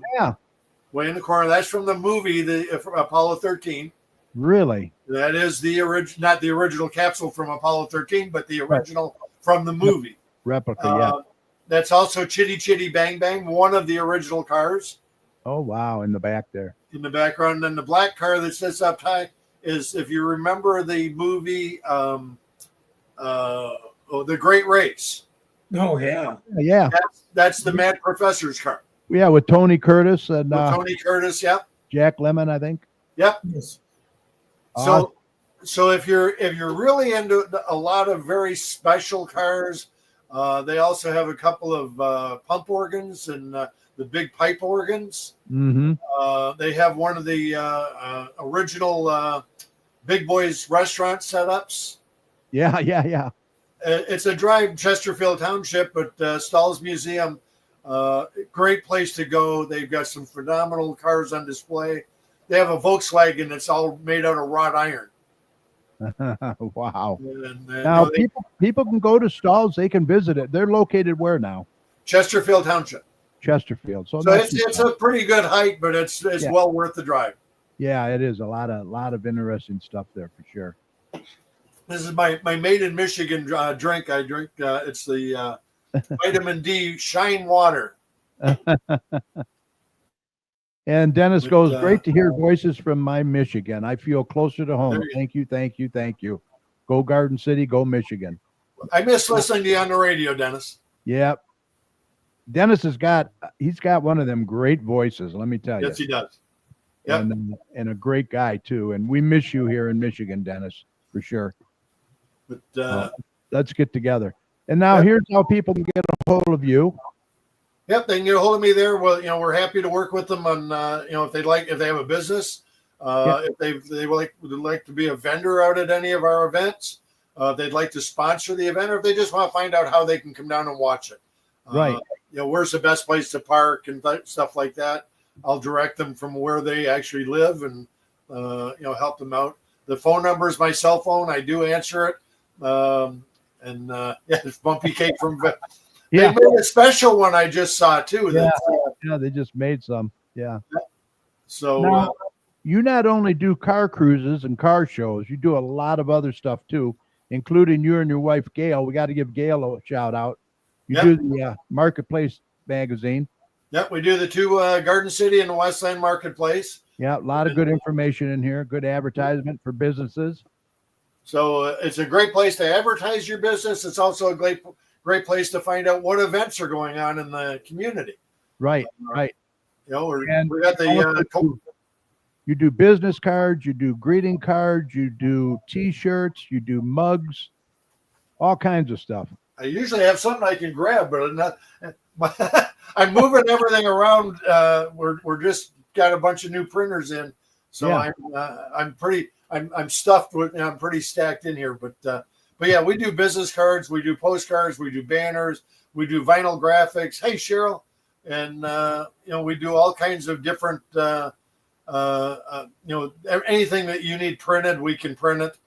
Way in the corner. That's from the movie, the Apollo 13. Really? That is the original, not the original capsule from Apollo 13, but the original from the movie. Replica, That's also Chitty Chitty Bang Bang, one of the original cars. Oh, wow, in the back there. In the background. And the black car that sits up high is, if you remember the movie, The Great Race. Oh, yeah. Yeah. That's the Mad Professor's car. Yeah, with Tony Curtis and Tony Curtis, yep. Jack Lemmon, I think. Yep. Yes. So if you're really into a lot of very special cars, they also have a couple of pump organs and the big pipe organs. Mm-hmm. They have one of the original Big Boys restaurant setups. Yeah. It's a drive, Chesterfield Township, but Stahl's Museum, great place to go. They've got some phenomenal cars on display. They have a Volkswagen that's all made out of wrought iron. Wow. And, now, people can go to Stahl's. They can visit it. They're located where now? Chesterfield Township. Chesterfield. So it's a pretty good hike, but it's well worth the drive. Yeah, it is. A lot of interesting stuff there for sure. This is my Made in Michigan drink. I drink. It's the vitamin D Shine Water. And Dennis goes, great to hear voices from my Michigan. I feel closer to home. Thank you. Go Garden City, go Michigan. I miss listening to you on the radio, Dennis. Yep. Dennis he's got one of them great voices, let me tell you. Yes, he does. Yep. And a great guy too. And we miss you here in Michigan, Dennis, for sure. But let's get together. And now here's how people can get a hold of you. Yep, they can get a hold of me there. Well, we're happy to work with them on, if they have a business, if they would like to be a vendor out at any of our events, if they'd like to sponsor the event, or if they just want to find out how they can come down and watch it. Right. Where's the best place to park and stuff like that. I'll direct them from where they actually live and, help them out. The phone number is my cell phone. I do answer it. It's Bumpy Cake from. They made a special one I just saw too. They just made some. Yeah. So now, you not only do car cruises and car shows, you do a lot of other stuff too, including you and your wife Gail. We got to give Gail a shout out. You do the Marketplace magazine. Yep, we do the two Garden City and the Westland Marketplace. Yeah, a lot of good information in here. Good advertisement for businesses. So it's a great place to advertise your business. It's also a great place to find out what events are going on in the community. Right. We got the. You do business cards, you do greeting cards, you do T-shirts, you do mugs, all kinds of stuff. I usually have something I can grab, but I'm moving everything around. We're just got a bunch of new printers in, so I'm stuffed with. I'm pretty stacked in here, but yeah, we do business cards, we do postcards, we do banners, we do vinyl graphics. Hey, Cheryl, and we do all kinds of different. Anything that you need printed, we can print it.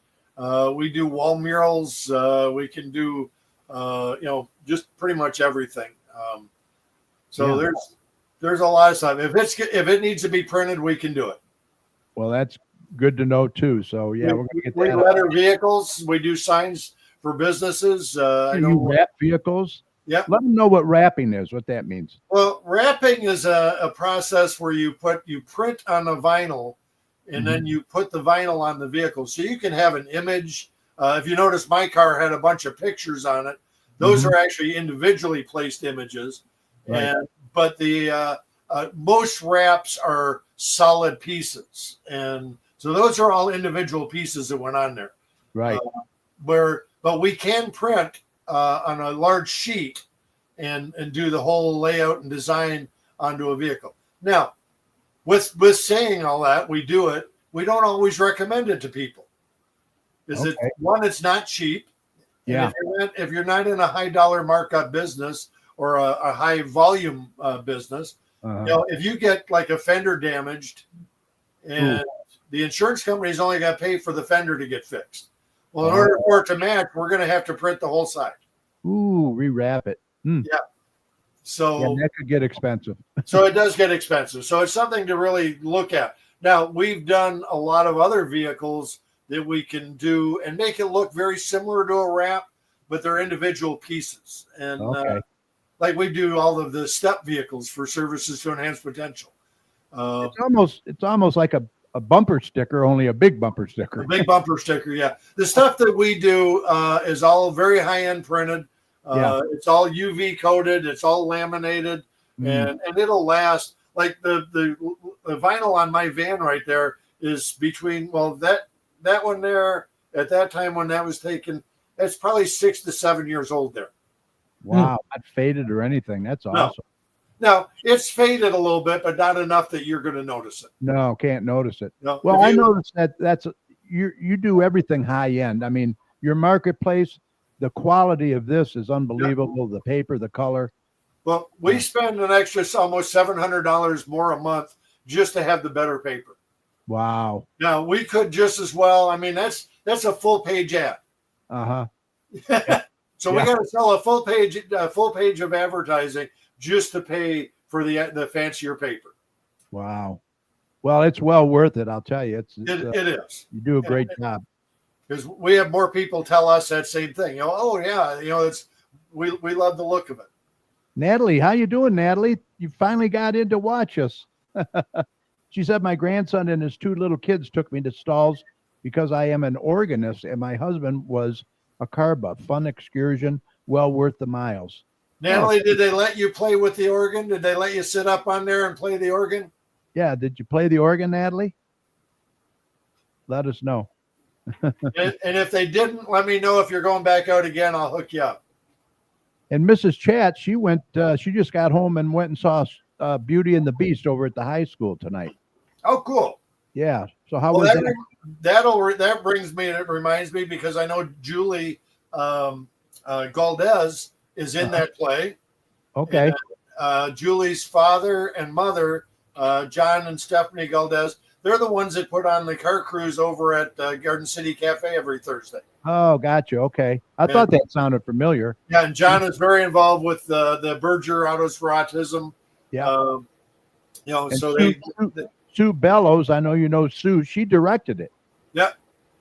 We do wall murals. We can do, just pretty much everything. There's a lot of stuff. If it needs to be printed, we can do it. Well, that's good to know too. So we're going to get that. We letter vehicles. We do signs for businesses. You wrap vehicles. Yeah. Let them know what wrapping is, what that means. Well, wrapping is a process where you print on a vinyl and then you put the vinyl on the vehicle. So you can have an image If you notice, my car had a bunch of pictures on it. Those Mhm. are actually individually placed images. Right. But the most wraps are solid pieces. And so those are all individual pieces that went on there. Right. But we can print on a large sheet and do the whole layout and design onto a vehicle. Now, with saying all that, we do it. We don't always recommend it to people. Okay. It's not cheap. Yeah. And if you're not in a high dollar markup business or a high volume business, if you get like a fender damaged, and the insurance company's only got to pay for the fender to get fixed. Well, in order for it to match, we're going to have to print the whole side. Ooh, rewrap it. Yeah. So that could get expensive. So it does get expensive. So it's something to really look at. Now, we've done a lot of other vehicles that we can do and make it look very similar to a wrap, but they're individual pieces. And like we do all of the step vehicles for services to enhance potential. It's almost like a bumper sticker, only a big bumper sticker. A big bumper sticker, yeah. The stuff that we do is all very high-end printed. It's all UV coated. It's all laminated, and it'll last. Like the vinyl on my van right there is between, well, that one there at that time when that was taken, that's probably 6 to 7 years old there. Wow, not faded or anything. That's awesome. No, it's faded a little bit, but not enough that you're going to notice it. No, can't notice it. No, well, I noticed that's you do everything high end. I mean, your marketplace, the quality of this is unbelievable. The paper, the color. Well, we spend an extra almost $700 more a month just to have the better paper. Wow. Now we could just as well. I mean, that's a full page ad. So we got to sell a full page of advertising just to pay for the fancier paper. Wow. Well, it's well worth it. I'll tell you. It is. You do a great job. Because we have more people tell us that same thing. We love the look of it. Natalie, how you doing, Natalie? You finally got in to watch us. She said my grandson and his 2 little kids took me to stalls because I am an organist and my husband was a car buff. Fun excursion, well worth the miles. Natalie, did they let you play with the organ? Did they let you sit up on there and play the organ? Yeah. Did you play the organ, Natalie? Let us know. And if they didn't, let me know. If you're going back out again, I'll hook you up. And Mrs. Chat, she just got home and went and saw Beauty and the Beast over at the high school tonight. Oh, cool. Yeah. So how was that? That brings me, it reminds me, because I know Julie Galdez is in that play. Okay. And, Julie's father and mother, John and Stephanie Galdez, they're the ones that put on the car cruise over at Garden City Cafe every Thursday. Oh, gotcha. Okay. I thought that sounded familiar. Yeah, and John is very involved with the Berger Autos for Autism. Yeah. So Sue Bellows, I know you know Sue. She directed it. Yeah.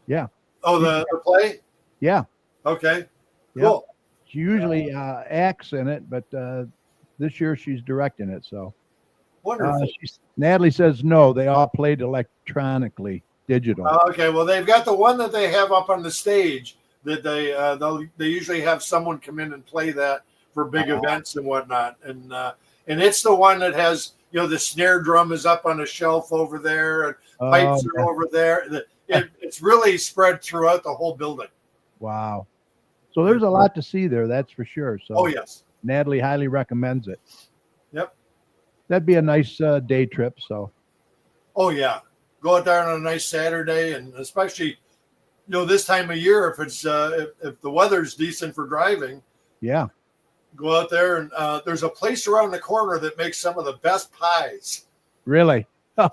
Yeah. Oh, the play? Yeah. Okay. Yeah. Cool. She usually acts in it, but this year she's directing it. So wonderful. Natalie says no, they all played electronically, digital. Okay. Well, they've got the one that they have up on the stage that they usually have someone come in and play that for big events and whatnot. And it's the one that has, the snare drum is up on a shelf over there and pipes are over there. It's really spread throughout the whole building. Wow. So there's a lot to see there, that's for sure. So yes. Natalie highly recommends it. Yep. That'd be a nice day trip. So. Oh yeah. Go out there on a nice Saturday, and especially, this time of year, if it's if the weather's decent for driving. Yeah. Go out there, and there's a place around the corner that makes some of the best pies. Really? I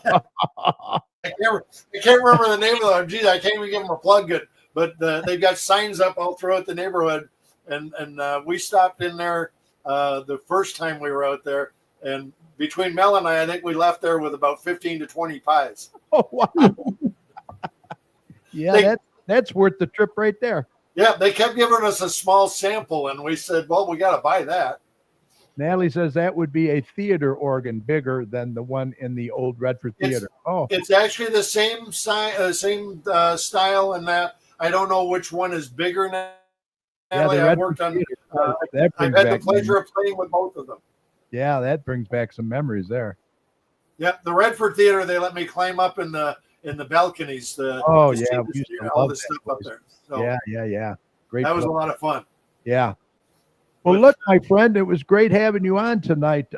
can't remember the name of them. Geez, I can't even give them a plug. But they've got signs up all throughout the neighborhood, and we stopped in there the first time we were out there, and between Mel and I think we left there with about 15 to 20 pies. Oh wow! Yeah, that's worth the trip right there. Yeah, they kept giving us a small sample, and we said, well, we got to buy that. Natalie says that would be a theater organ bigger than the one in the old Redford Theater. It's actually the same style in that. I don't know which one is bigger now. Yeah, the I've worked on. that I've brings had the back pleasure memories. of playing with both of them. Yeah, that brings back some memories there. Yeah, the Redford Theater. They let me climb up in the balconies. Oh to see yeah, we used to all love this that stuff up place. there. So Yeah. Great. that was a place. lot of fun. Yeah. Well, But- look, my friend, it was great having you on tonight.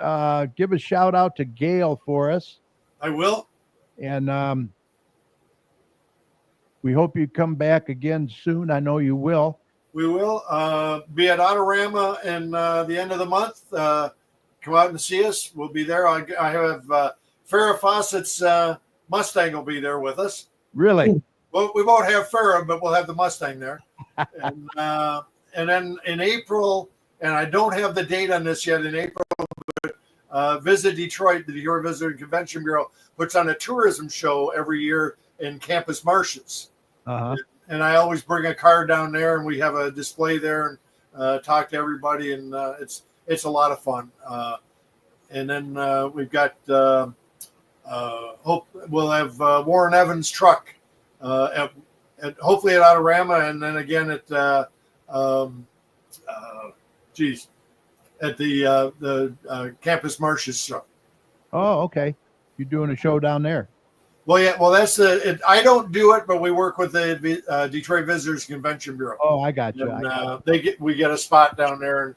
Give a shout out to Gail for us, I will. and we hope you come back again soon. I know you will. We will be at Autorama in the end of the month. Come out and see us. We'll be there. I have Farrah Fawcett's Mustang will be there with us. Really? Well, we won't have Farrah, but we'll have the Mustang there. And then in April, and I don't have the date on this yet. In April, Visit Detroit, the Detroit Visitor and Convention Bureau puts on a tourism show every year in Campus Marshes. Uh-huh. And I always bring a car down there, and we have a display there and talk to everybody, and it's a lot of fun. And then we've got hope we'll have Warren Evans' truck at hopefully at Autorama, and then again at at the Campus Marshes show. Oh, okay. You're doing a show down there. Well, yeah. Well, that's I don't do it, but we work with the Detroit Visitors Convention Bureau. Oh, I got you. And, we get a spot down there, and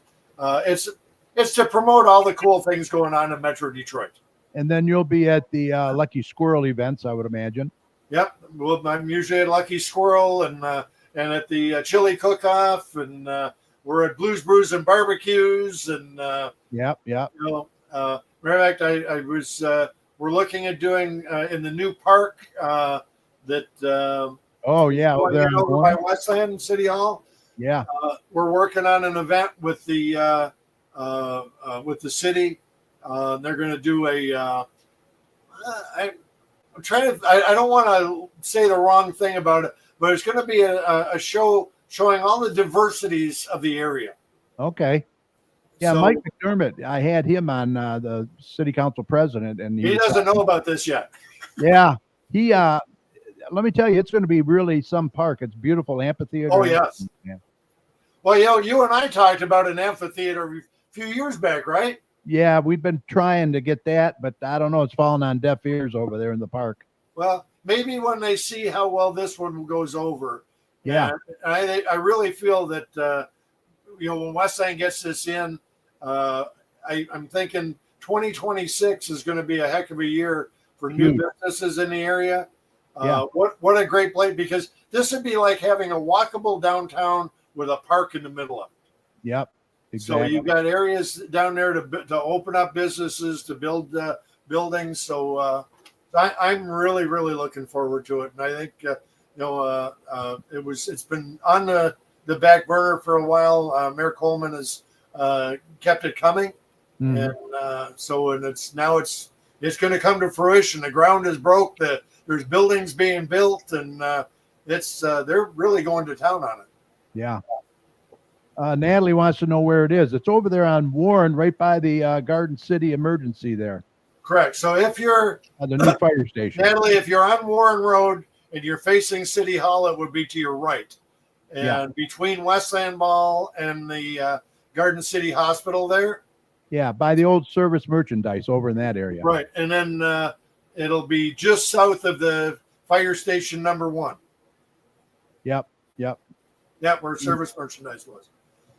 it's to promote all the cool things going on in Metro Detroit. And then you'll be at the Lucky Squirrel events, I would imagine. Yep. Well, I'm usually at Lucky Squirrel and at the Chili Cook-Off, and we're at Blues Brews and Barbecues, and Yep. you know, matter of fact, I was we're looking at doing in the new park that Oh yeah, over there over by Westland City Hall. Yeah. We're working on an event with the city. They're going to do a. I'm trying to. I don't want to say the wrong thing about it, but it's going to be a show showing all the diversities of the area. Okay. Yeah, So, Mike McDermott. I had him on the city council president, and he doesn't know about this yet. Yeah, he. Let me tell you, it's going to be really some park. It's beautiful amphitheater. Oh yes. Yeah. Well, you and I talked about an amphitheater a few years back, right? Yeah, we've been trying to get that, but I don't know. It's falling on deaf ears over there in the park. Well, maybe when they see how well this one goes over. Yeah. And I really feel that when Westland gets this in, I'm thinking 2026 is going to be a heck of a year for new businesses in the area. Yeah. What a great place, because this would be like having a walkable downtown with a park in the middle of it. Yep. Exactly. So you've got areas down there to open up businesses, to build buildings. So I'm really, really looking forward to it. And I think it's been on the back burner for a while. Mayor Coleman has kept it coming, and it's going to come to fruition. The ground is broke. There's buildings being built, and they're really going to town on it. Yeah. Natalie wants to know where it is. It's over there on Warren, right by the Garden City Emergency there. Correct. So if you're The new fire station. Natalie, if you're on Warren Road and you're facing City Hall, it would be to your right, and between Westland Mall and the Garden City Hospital there. Yeah, by the old service merchandise over in that area. Right, and then it'll be just south of the fire station number 1. Yep. Yeah, where service merchandise was.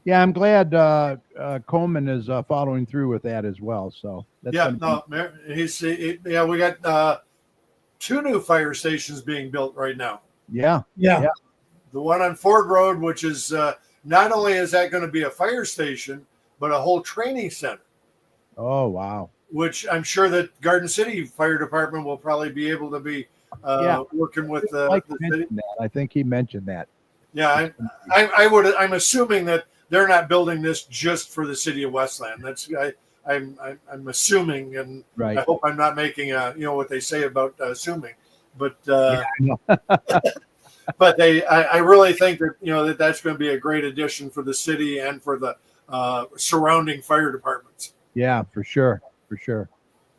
Yeah, I'm glad Coleman is following through with that as well. So that's we got 2 new fire stations being built right now. Yeah. The one on Ford Road, which is not only is that going to be a fire station, but a whole training center. Oh wow. Which I'm sure that Garden City Fire Department will probably be able to be working with the city. I think he mentioned that. Yeah, I'm assuming that they're not building this just for the city of Westland. I'm assuming, and right. I hope I'm not making what they say about assuming, but but I really think that that's going to be a great addition for the city and for the surrounding fire departments. Yeah, for sure.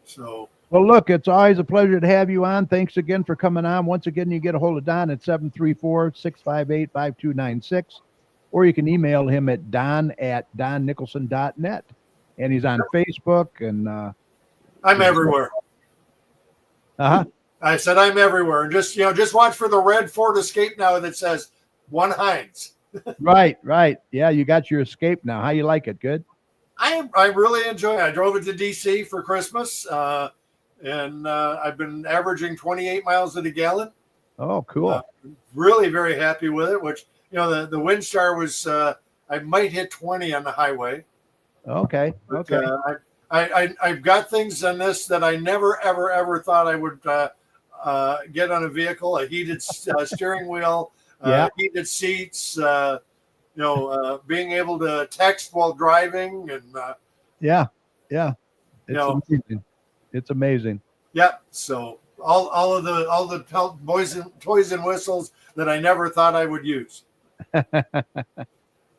So Well, look, it's always a pleasure to have you on. Thanks again for coming on. Once again, you get a hold of Don at 734-658-5296, or you can email him at don@donnicholson.net. And he's on Facebook and I'm everywhere. uh-huh. I said I'm everywhere. And just watch for the red Ford Escape now that says one Heinz. Right. Yeah, you got your Escape now. How you like it? Good? I really enjoy it. I drove it to DC for Christmas, and I've been averaging 28 miles a gallon. Oh, cool. Really very happy with it, which, the Windstar was, I might hit 20 on the highway. Okay. But, I've got things on this that I never, ever thought I would get on a vehicle: a heated steering wheel, heated seats, being able to text while driving, and yeah, amazing. It's amazing. Yeah, so all the toys and whistles that I never thought I would use.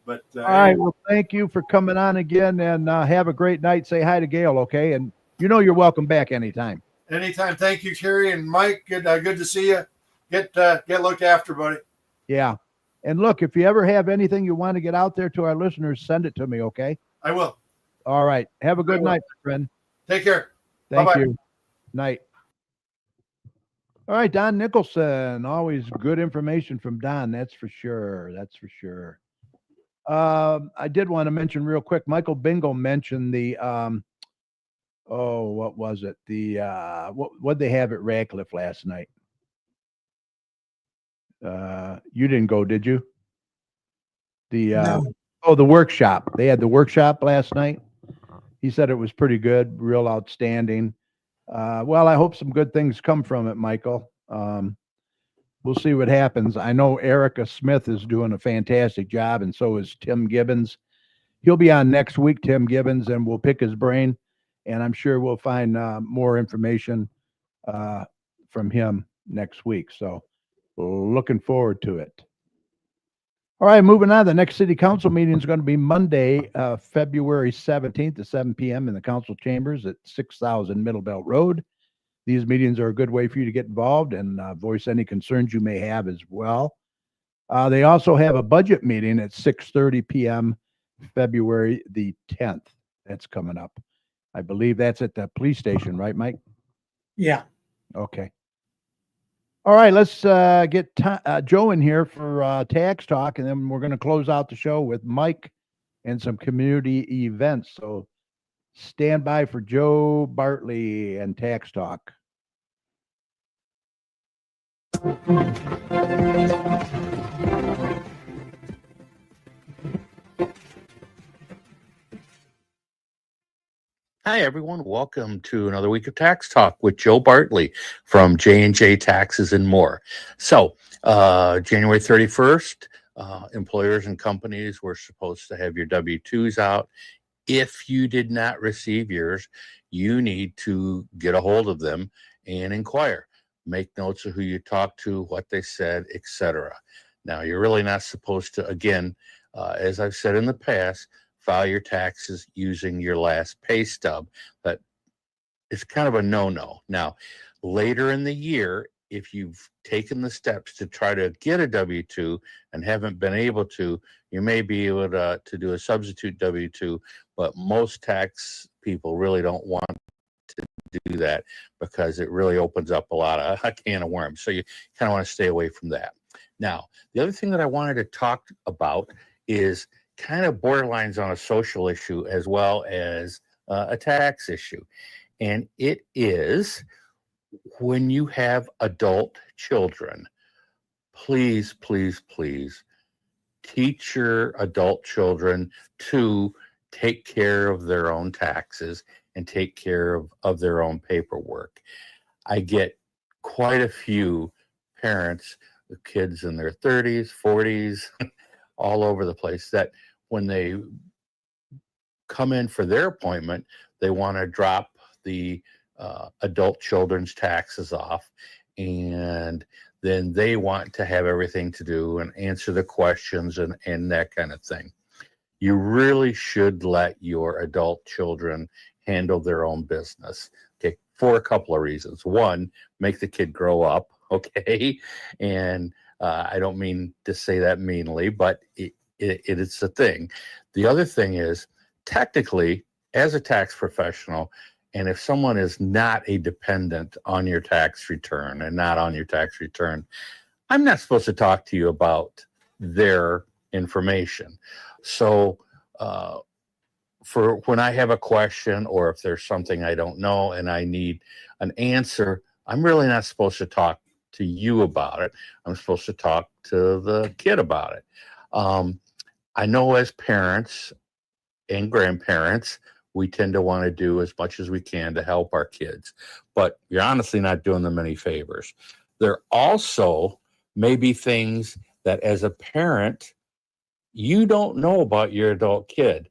But all right, well, thank you for coming on again, and have a great night. Say hi to Gail, okay? And you're welcome back anytime. Anytime. Thank you, Terry and Mike. Good to see you. Get looked after, buddy. Yeah. And look, if you ever have anything you want to get out there to our listeners, send it to me, okay? I will. All right. Have a good night, friend. Take care. Thank Bye-bye. you. Night. All right, Don Nicholson. Always good information from Don. That's for sure. I did want to mention real quick, Michael Bingo mentioned the what was it? The what they have at Radcliffe last night? You didn't go, did you? The workshop. They had the workshop last night. He said it was pretty good, real outstanding. Well, I hope some good things come from it, Michael. We'll see what happens. I know Erica Smith is doing a fantastic job, and so is Tim Gibbons. He'll be on next week, Tim Gibbons, and we'll pick his brain, and I'm sure we'll find more information from him next week. So looking forward to it. All right, moving on. The next city council meeting is going to be Monday, February 17th at 7 p.m. in the council chambers at 6000 Middle Belt Road. These meetings are a good way for you to get involved and voice any concerns you may have as well. They also have a budget meeting at 6:30 p.m. February the 10th. That's coming up. I believe that's at the police station, right, Mike? Yeah. Okay. All right, let's get Joe in here for tax talk, and then we're going to close out the show with Mike and some community events. So stand by for Joe Bartley and tax talk. Hi, everyone. Welcome to another week of Tax Talk with Joe Bartley from J&J Taxes and More. So, January 31st, employers and companies were supposed to have your W-2s out. If you did not receive yours, you need to get a hold of them and inquire. Make notes of who you talked to, what they said, etc. Now, you're really not supposed to, again, as I've said in the past, file your taxes using your last pay stub. But it's kind of a no-no. Now, later in the year, if you've taken the steps to try to get a W-2 and haven't been able to, you may be able to do a substitute W-2, but most tax people really don't want to do that because it really opens up a can of worms. So you kind of want to stay away from that. Now, the other thing that I wanted to talk about is kind of borderlines on a social issue as well as a tax issue. And it is when you have adult children, please, please, please teach your adult children to take care of their own taxes and take care of their own paperwork. I get quite a few parents with kids in their 30s, 40s, all over the place that when they come in for their appointment, they want to drop the adult children's taxes off, and then they want to have everything to do and answer the questions and that kind of thing. You really should let your adult children handle their own business. Okay, for a couple of reasons. One, make the kid grow up, okay? And I don't mean to say that meanly, but it is a thing. The other thing is, technically, as a tax professional, and if someone is not a dependent on your tax return and not on your tax return, I'm not supposed to talk to you about their information. So for when I have a question, or if there's something I don't know and I need an answer, I'm really not supposed to talk to you about it. I'm supposed to talk to the kid about it. I know as parents and grandparents, we tend to want to do as much as we can to help our kids, but you're honestly not doing them any favors. There also may be things that as a parent, you don't know about your adult kid.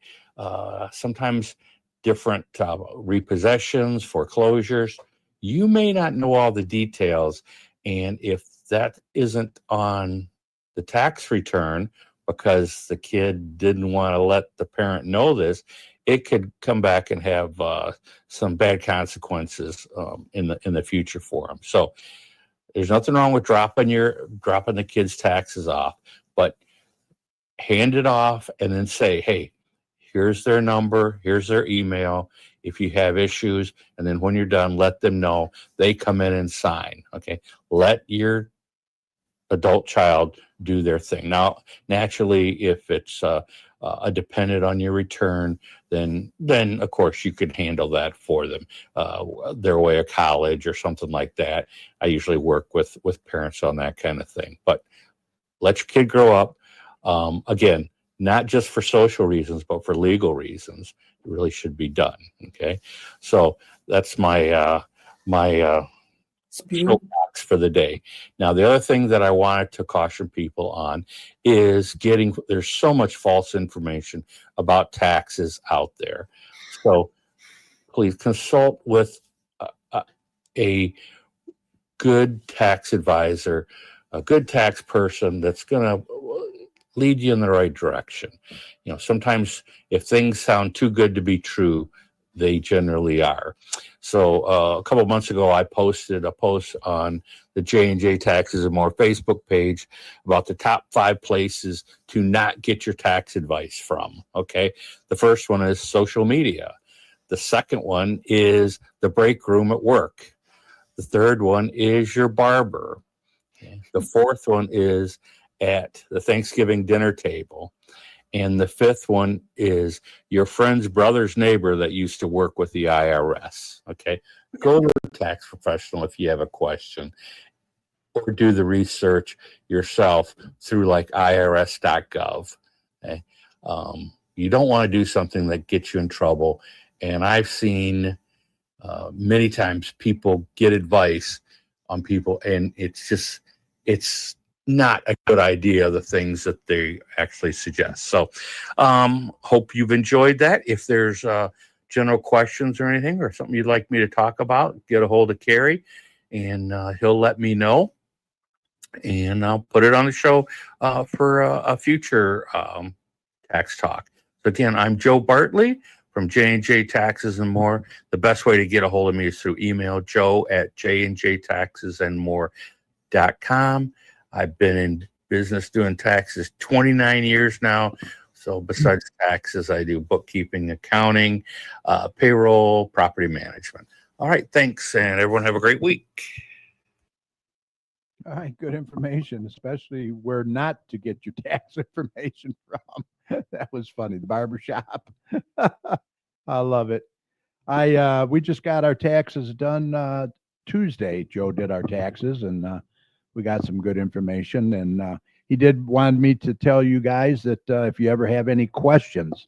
Sometimes different repossessions, foreclosures, you may not know all the details. And if that isn't on the tax return because the kid didn't want to let the parent know this, it could come back and have some bad consequences in the future for them. So there's nothing wrong with dropping the kids' taxes off, but hand it off and then say, hey, here's their number, here's their email. If you have issues, and then when you're done, let them know. They come in and sign. Okay, let your adult child do their thing. Now, naturally, if it's a dependent on your return, then of course you could handle that for them, their way of college or something like that. I usually work with parents on that kind of thing. But let your kid grow up. Again, not just for social reasons, but for legal reasons. It really should be done. Okay, so that's my soapbox for the day. Now, the other thing that I wanted to caution people on is there's so much false information about taxes out there. So please consult with a good tax advisor, a good tax person that's going to lead you in the right direction. Sometimes if things sound too good to be true, they generally are. So a couple of months ago, I posted a post on the J&J Taxes and More Facebook page about the top 5 places to not get your tax advice from. Okay. The first one is social media. The second one is the break room at work. The third one is your barber. Okay. The fourth one is at the Thanksgiving dinner table. And the fifth one is your friend's brother's neighbor that used to work with the IRS. Okay. Go to a tax professional if you have a question, or do the research yourself through like irs.gov. Okay. You don't want to do something that gets you in trouble. And I've seen many times people get advice on people, and it's not a good idea, the things that they actually suggest. So hope you've enjoyed that. If there's general questions or anything or something you'd like me to talk about, get a hold of Kerry and he'll let me know, and I'll put it on the show for a future tax talk. So again, I'm Joe Bartley from J&J Taxes and More. The best way to get a hold of me is through email, joe@jnjtaxesandmore.com. I've been in business doing taxes 29 years now. So besides taxes, I do bookkeeping, accounting, payroll, property management. All right, thanks, and everyone have a great week. All right, good information, especially where not to get your tax information from. That was funny. The barbershop. I love it. We just got our taxes done Tuesday. Joe did our taxes, and we got some good information. And he did want me to tell you guys that if you ever have any questions,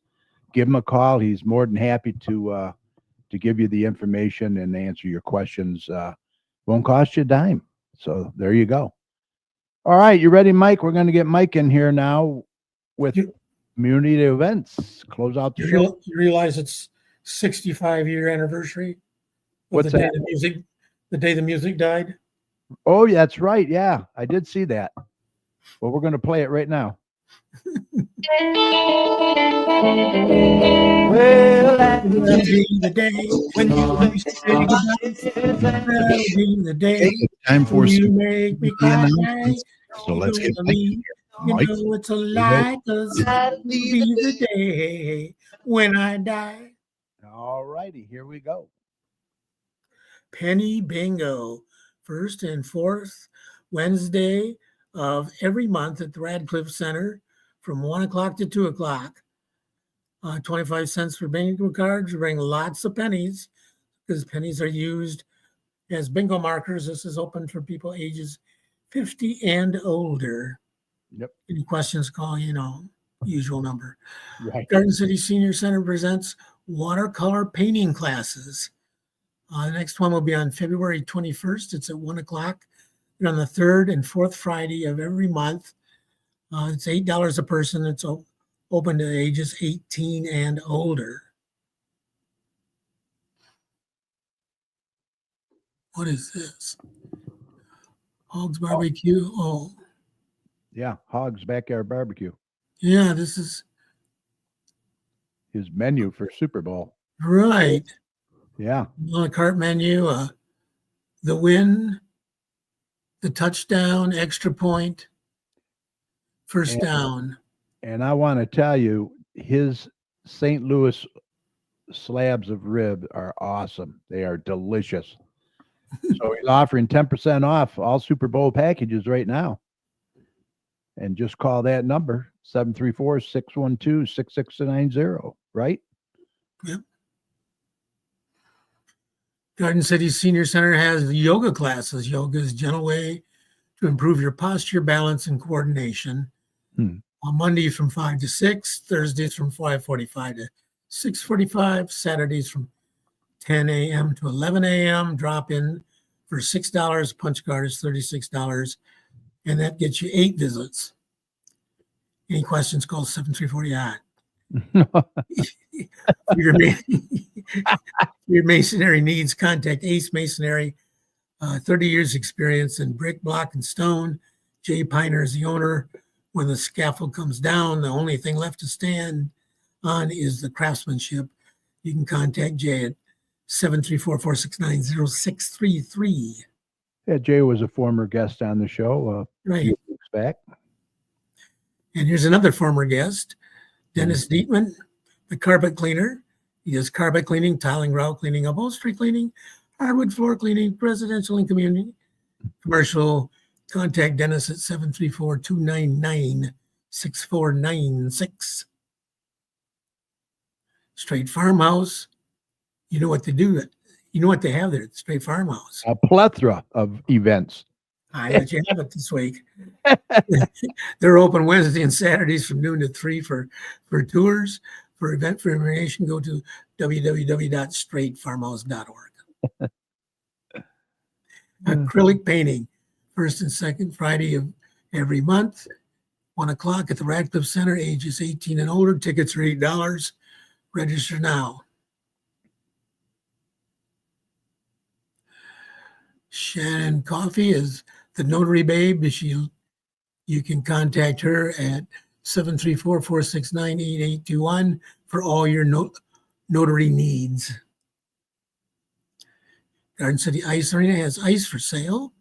give him a call. He's more than happy to give you the information and answer your questions. Won't cost you a dime. So there you go. All right, you ready, Mike? We're going to get Mike in here now with community events. Close out the show. You realize it's 65-year anniversary of What's that? The day the music died. Oh, yeah, that's right. Yeah, I did see that. Well, we're going to play it right now. Well, That'll be the day when you say goodbye. That'll be the day time for when you some make me cry. announcements. So You let's know get what I back mean? to You Mike. know it's a lie, 'cause that'll be the day when I die. All righty, here we go. Penny Bingo, first and fourth Wednesday of every month at the Radcliffe Center from 1 o'clock to 2 o'clock. 25 cents for bingo cards. You bring lots of pennies because pennies are used as bingo markers. This is open for people ages 50 and older. Yep. Any questions, call, usual number. Right. Garden City Senior Center presents watercolor painting classes. The next one will be on February 21st. It's at 1 o'clock. And on the third and fourth Friday of every month. It's $8 a person. It's open to ages 18 and older. What is this? Hogs Barbecue. Oh, Yeah, Hog's Backyard Barbecue. yeah, this is His menu for Super Bowl. right. Yeah. On the cart menu, the win, the touchdown, extra point, first down. And I want to tell you, his St. Louis slabs of rib are awesome. They are delicious. So he's offering 10% off all Super Bowl packages right now. And just call that number, 734-612-6690, right? Yep. Garden City Senior Center has yoga classes. Yoga is a gentle way to improve your posture, balance, and coordination. On Mondays from 5 to 6, Thursdays from 5:45 to 6:45, Saturdays from 10 a.m. to 11 a.m. Drop in for $6. Punch card is $36, and that gets you 8 visits. Any questions, call 734-YACHT. Your masonry needs, contact Ace Masonry. 30 years experience in brick, block, and stone. Jay Piner is the owner. When the scaffold comes down, the only thing left to stand on is the craftsmanship. You can contact Jay at 734-469-0633. Yeah, Jay was a former guest on the show a Right. few weeks back. And here's another former guest, Dennis Dietman, the carpet cleaner. He does carpet cleaning, tiling, grout cleaning, upholstery cleaning, hardwood floor cleaning, residential and community. Commercial, contact Dennis at 734-299-6496. Straight Farmhouse. You know what to do. You know what they have there at Straight Farmhouse. A plethora of events. I let you have it this week. They're open Wednesday and Saturdays from noon to 3 for tours. For event information, go to www.straightfarmhouse.org. Acrylic painting, first and second Friday of every month, 1 o'clock at the Radcliffe Center, ages 18 and older. Tickets are $8. Register now. Shannon Coffey is the notary babe. You can contact her at 734-469-8821 for all your notary needs. Garden City Ice Arena has ice for sale.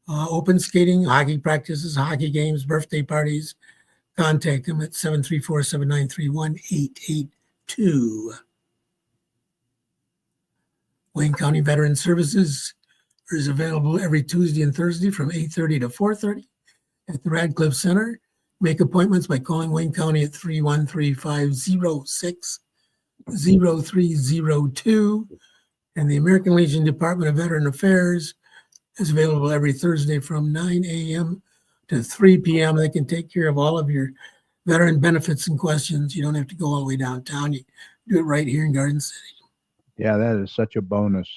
Open skating, hockey practices, hockey games, birthday parties. Contact them at 734-793-1882. Wayne County Veteran Services is available every Tuesday and Thursday from 8:30 to 4:30 at the Radcliffe Center. Make appointments by calling Wayne County at 313-506-0302. And the American Legion Department of Veteran Affairs is available every Thursday from 9 a.m. to 3 p.m. They can take care of all of your veteran benefits and questions. You don't have to go all the way downtown. You do it right here in Garden City. Yeah, that is such a bonus.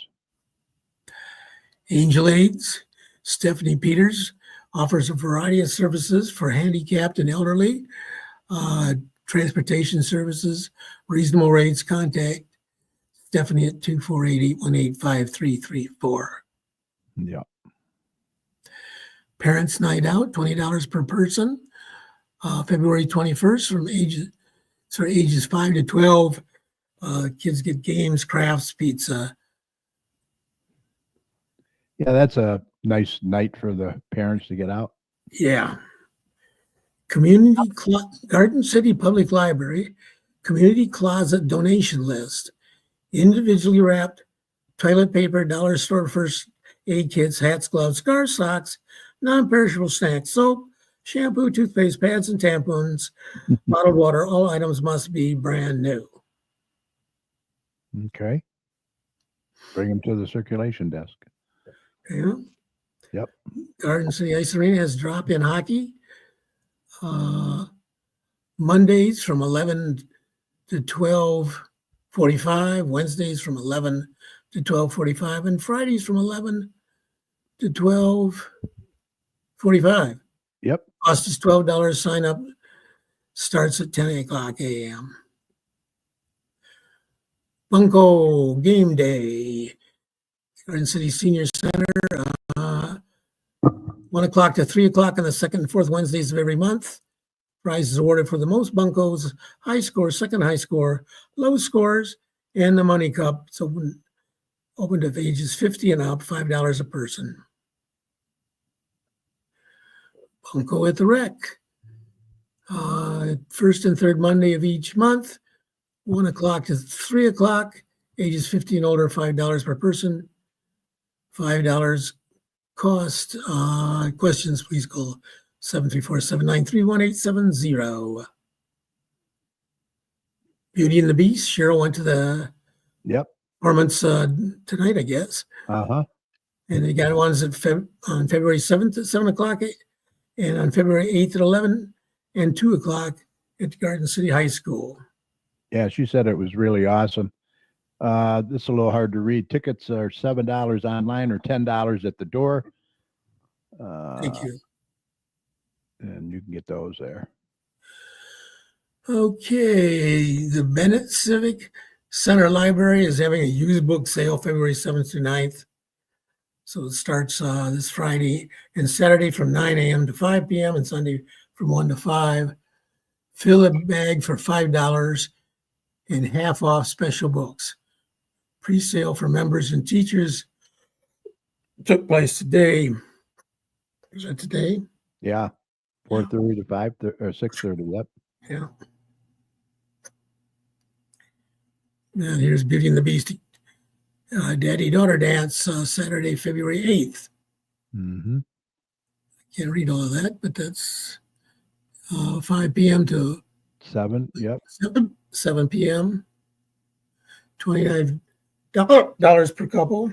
Angel Aids, Stephanie Peters offers a variety of services for handicapped and elderly, transportation services, reasonable rates. Contact Stephanie at 248-818-5334. Yeah. Parents Night Out, $20 per person. February 21st from ages 5 to 12. Kids get games, crafts, pizza. Yeah, that's a nice night for the parents to get out. Yeah. Garden City Public Library Community Closet Donation List. Individually wrapped toilet paper, dollar store first aid kits, hats, gloves, scarves, socks, non-perishable snacks, soap, shampoo, toothpaste, pads, and tampons, bottled water. All items must be brand new. Okay. Bring them to the circulation desk. Yeah. Yep. Garden City Ice Arena has drop-in hockey. Mondays from 11 to 12:45, Wednesdays from 11 to 12:45, and Fridays from 11 to 12:45. Yep. Cost is $12. Sign up starts at 10 o'clock a.m. Bunko game day. Garden City Senior Center, 1 o'clock to 3 o'clock on the second and fourth Wednesdays of every month. Prize is awarded for the most bunkos, high score, second high score, low scores, and the money cup. It's open to ages 50 and up, $5 a person. Bunko at the Rec. First and third Monday of each month, 1 o'clock to 3 o'clock, ages 50 and older, $5 per person. $5 cost. Questions, please call 734-793-1870. Beauty and the Beast. Cheryl went to the performance tonight, I guess. Uh-huh. And they got ones on February 7th at 7 o'clock and on February 8th at 11 and 2 o'clock at the Garden City High School. Yeah, she said it was really awesome. This is a little hard to read. Tickets are $7 online or $10 at the door. Thank you. And you can get those there. Okay, the Bennett Civic Center Library is having a used book sale February 7th through 9th. So it starts this Friday and Saturday from 9 a.m. to 5 p.m. and Sunday from 1 to 5. Fill a bag for $5 and half off special books. Pre-sale for members and teachers took place today. Is that today? Yeah. 4:30 to 5:30 or 6:30. Yep. Yeah. Now here's Beauty and the Beast Daddy-Daughter Dance Saturday, February 8th. Mm-hmm. Can't read all of that, but that's 5 p.m. to 7. Yep. 7 p.m. $29 per couple.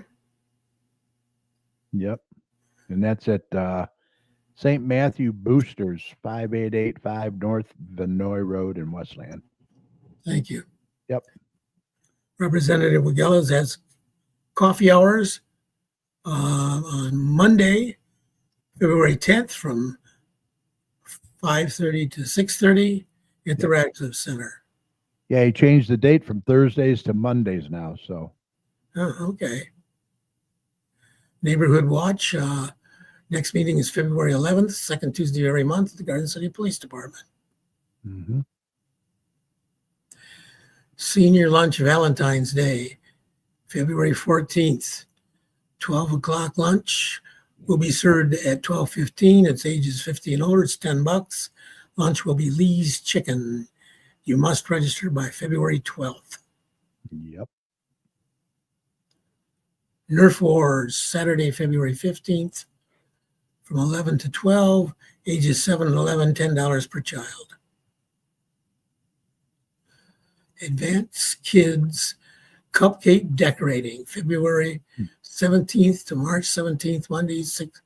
Yep. And that's at St. Matthew Boosters, 5885 North Vinoy Road in Westland. Thank you. Yep. Representative Wigell's has coffee hours on Monday, February 10th from 5:30 to 6:30 at the Radcliffe Center. Yeah, he changed the date from Thursdays to Mondays now. So. Oh, okay. Neighborhood Watch. Next meeting is February 11th, second Tuesday of every month at the Garden City Police Department. Mm-hmm. Senior Lunch Valentine's Day, February 14th, 12 o'clock lunch will be served at 12:15. It's ages 50 and older. It's $10. Lunch will be Lee's Chicken. You must register by February 12th. Yep. Nerf Wars, Saturday, February 15th, from 11 to 12, ages 7 and 11, $10 per child. Advanced Kids Cupcake Decorating, February 17th to March 17th, Monday, 6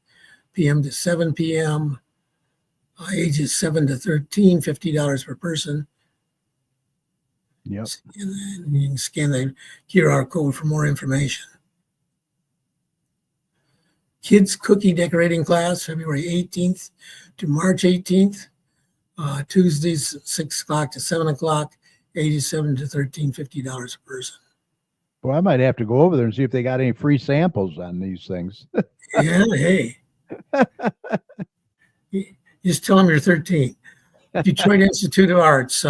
p.m. to 7 p.m. Ages 7 to 13, $50 per person. Yep. And then you can scan the QR code for more information. Kids Cookie Decorating Class, February 18th to March 18th. Tuesdays, 6 o'clock to 7 o'clock, ages 7 to 13, $50 a person. Well, I might have to go over there and see if they got any free samples on these things. Yeah, hey. You just tell them you're 13. Detroit Institute of Arts.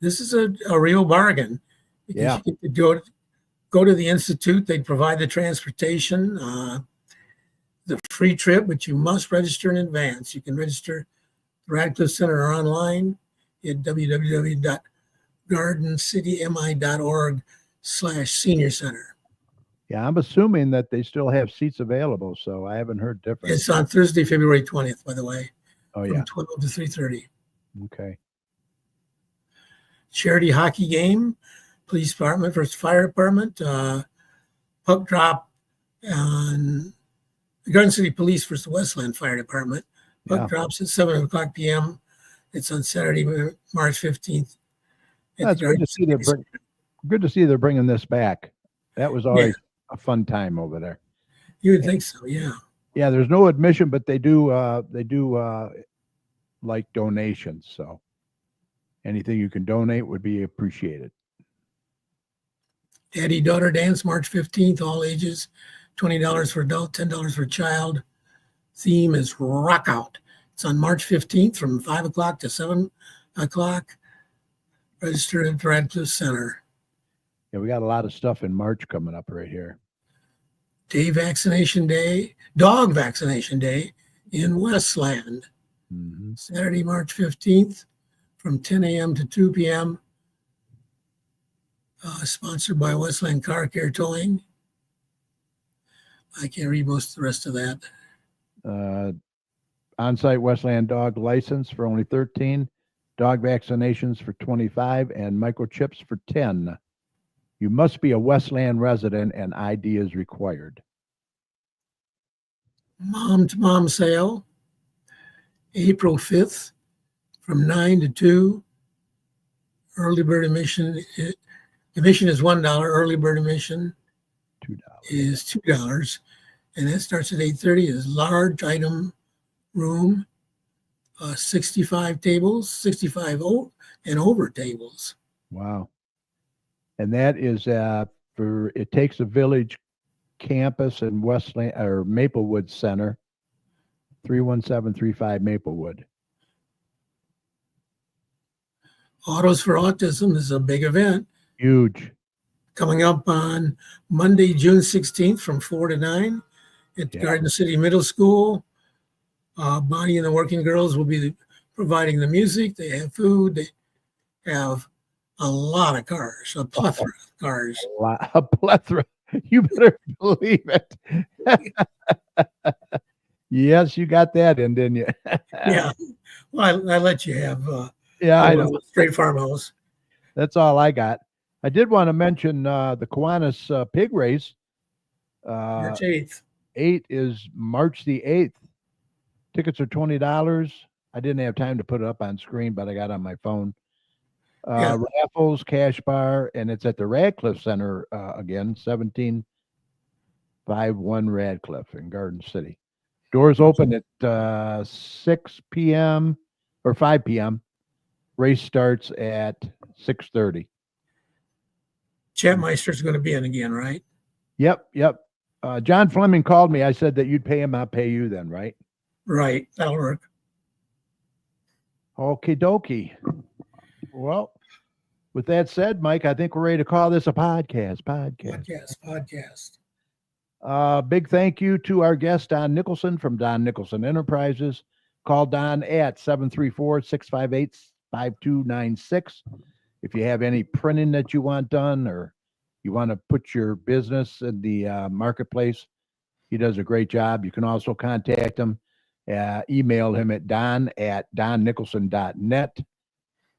This is a real bargain because Yeah. you get to go to the Institute. They provide the transportation, the free trip, but you must register in advance. You can register at the Radcliffe Center or online at www.gardencitymi.org/senior center. Yeah, I'm assuming that they still have seats available, so I haven't heard different. It's on Thursday, February 20th, by the way, Oh, from yeah. 12 to 3:30. Okay. Charity hockey game, police department versus fire department, puck drop on the Garden City Police versus Westland Fire Department. Puck drops at 7:00 p.m. It's on Saturday, March 15th. That's good to see good to see they're bringing this back. That was always a fun time over there. You would think so, yeah. Yeah, there's no admission, but they do like donations. So anything you can donate would be appreciated. Daddy-daughter dance, March 15th, all ages, $20 for adult, $10 for child. Theme is Rock Out. It's on March 15th from 5 o'clock to 7 o'clock. Registered at the Radcliffe Center. Yeah, we got a lot of stuff in March coming up right here. Dog vaccination day in Westland. Mm-hmm. Saturday, March 15th from 10 a.m. to 2 p.m. Sponsored by Westland Car Care Towing. I can't read most of the rest of that. On-site Westland dog license for only 13, dog vaccinations for 25, and microchips for 10. You must be a Westland resident and ID is required. Mom-to-mom sale, April 5th from 9 to 2. Early bird admission. Admission is $1. Early bird admission $2 is $2. And that starts at 8:30. It's large item room, 65 tables, 65 and over tables. Wow. And that is for It Takes a Village campus in Westland or Maplewood Center, 31735 Maplewood. Autos for Autism is a big event. Huge. Coming up on Monday, June 16th from 4 to 9 at Garden City Middle School. Bonnie and the Working Girls will be providing the music. They have food. They have a lot of cars, a plethora of cars. A plethora. You better believe it. Yes, you got that in, didn't you? Yeah. Well, I let you have I know. Straight farmhouse. That's all I got. I did want to mention the Kiwanis pig race. March 8th. 8 is March the 8th. Tickets are $20. I didn't have time to put it up on screen, but I got it on my phone. Raffles, cash bar, and it's at the Radcliffe Center again, 1751 Radcliffe in Garden City. Doors open at 6 p.m. or 5 p.m. Race starts at 6:30. Chapmeister's going to be in again, right? Yep. John Fleming called me. I said that you'd pay him, I'll pay you then, right? Right. That'll work. Okie dokie. Well, with that said, Mike, I think we're ready to call this a podcast. Big thank you to our guest, Don Nicholson from Don Nicholson Enterprises. Call Don at 734-658-5296. If you have any printing that you want done or you want to put your business in the marketplace, he does a great job. You can also contact him, email him at don@donnicholson.net,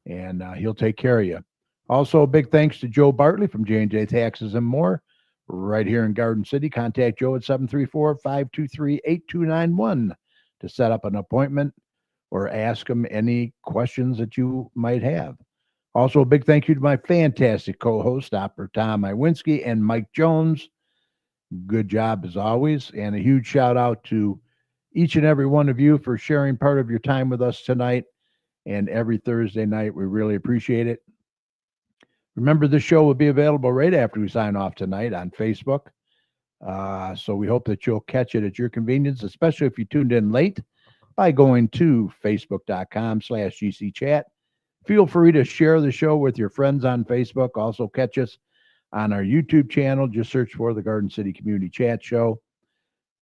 and he'll take care of you. Also, a big thanks to Joe Bartley from J&J Taxes and More right here in Garden City. Contact Joe at 734-523-8291 to set up an appointment or ask him any questions that you might have. Also, a big thank you to my fantastic co-host, Dr. Tom Iwinski and Mike Jones. Good job as always. And a huge shout out to each and every one of you for sharing part of your time with us tonight and every Thursday night. We really appreciate it. Remember, the show will be available right after we sign off tonight on Facebook. So we hope that you'll catch it at your convenience, especially if you tuned in late. by going to facebook.com/GCChat. Feel free to share the show with your friends on Facebook. Also catch us on our YouTube channel. Just search for the Garden City Community Chat Show.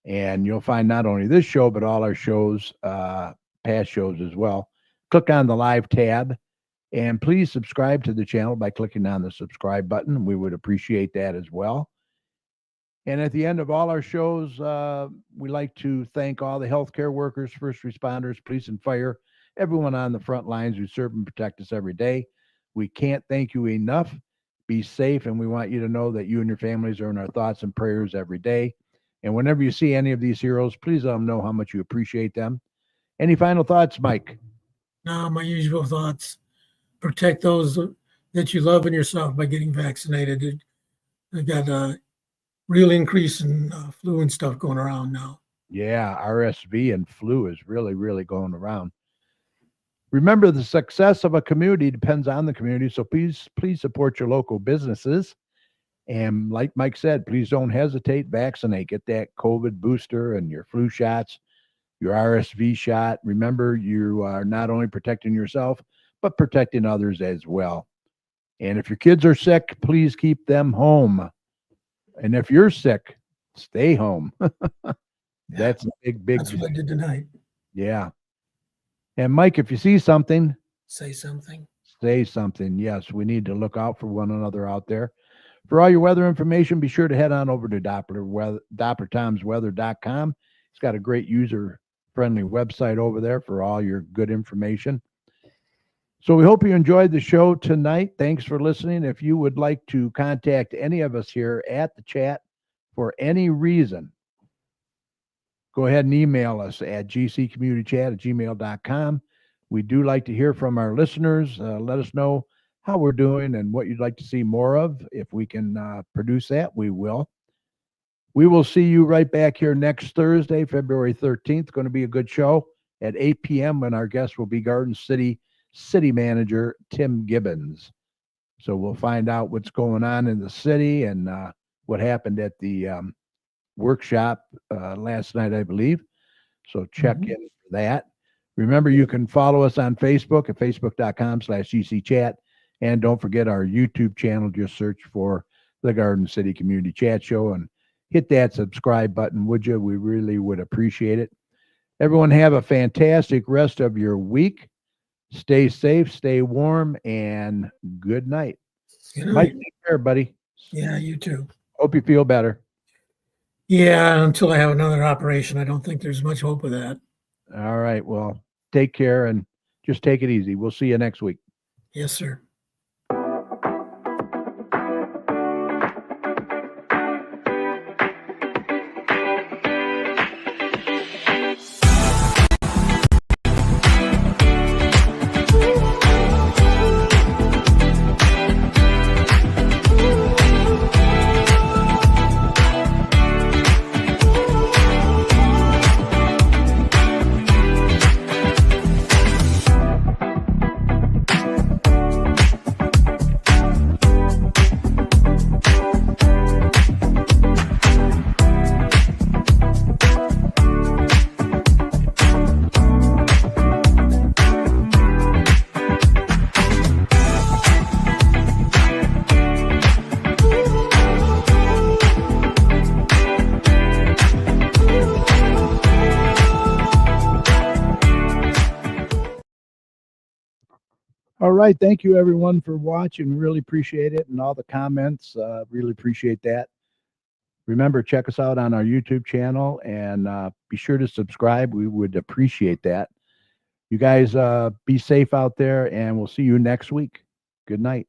And you'll find not only this show, but all our shows, past shows as well. Click on the live tab. And please subscribe to the channel by clicking on the subscribe button. We would appreciate that as well. And at the end of all our shows, we like to thank all the healthcare workers, first responders, police and fire, everyone on the front lines who serve and protect us every day. We can't thank you enough. Be safe, and we want you to know that you and your families are in our thoughts and prayers every day. And whenever you see any of these heroes, please let them know how much you appreciate them. Any final thoughts, Mike? No, my usual thoughts. Protect those that you love and yourself by getting vaccinated. I got a real increase in flu and stuff going around now. Yeah, RSV and flu is really, really going around. Remember, the success of a community depends on the community, so please support your local businesses. And like Mike said, please don't hesitate, vaccinate, get that COVID booster and your flu shots, your RSV shot. Remember, you are not only protecting yourself, but protecting others as well. And if your kids are sick, please keep them home. And if you're sick, stay home. That's a big That's what I did tonight. Yeah. And Mike, if you see something, Say something. say something. Yes, we need to look out for one another out there. For all your weather information, be sure to head on over to DopplerTomsWeather.com. It's got a great user-friendly website over there for all your good information. So we hope you enjoyed the show tonight. Thanks for listening. If you would like to contact any of us here at the chat for any reason, go ahead and email us at gccommunitychat@gmail.com. We do like to hear from our listeners. Let us know how we're doing and what you'd like to see more of. If we can produce that, we will. We will see you right back here next Thursday, February 13th. Going to be a good show at 8 p.m. when our guest will be Garden City City Manager Tim Gibbons. So we'll find out what's going on in the city and what happened at the workshop last night, I believe. So check in for that. Remember, you can follow us on Facebook at facebook.com/GCChat. And don't forget our YouTube channel. Just search for the Garden City Community Chat Show and hit that subscribe button, would you? We really would appreciate it. Everyone have a fantastic rest of your week. Stay safe, stay warm, and good night. Good night. Mike, take care, buddy. Yeah, you too. Hope you feel better. Yeah, until I have another operation, I don't think there's much hope of that. All right. Well, take care and just take it easy. We'll see you next week. Yes, sir. All right. Thank you, everyone, for watching. Really appreciate it. And all the comments. Really appreciate that. Remember, check us out on our YouTube channel and be sure to subscribe. We would appreciate that. You guys be safe out there, and we'll see you next week. Good night.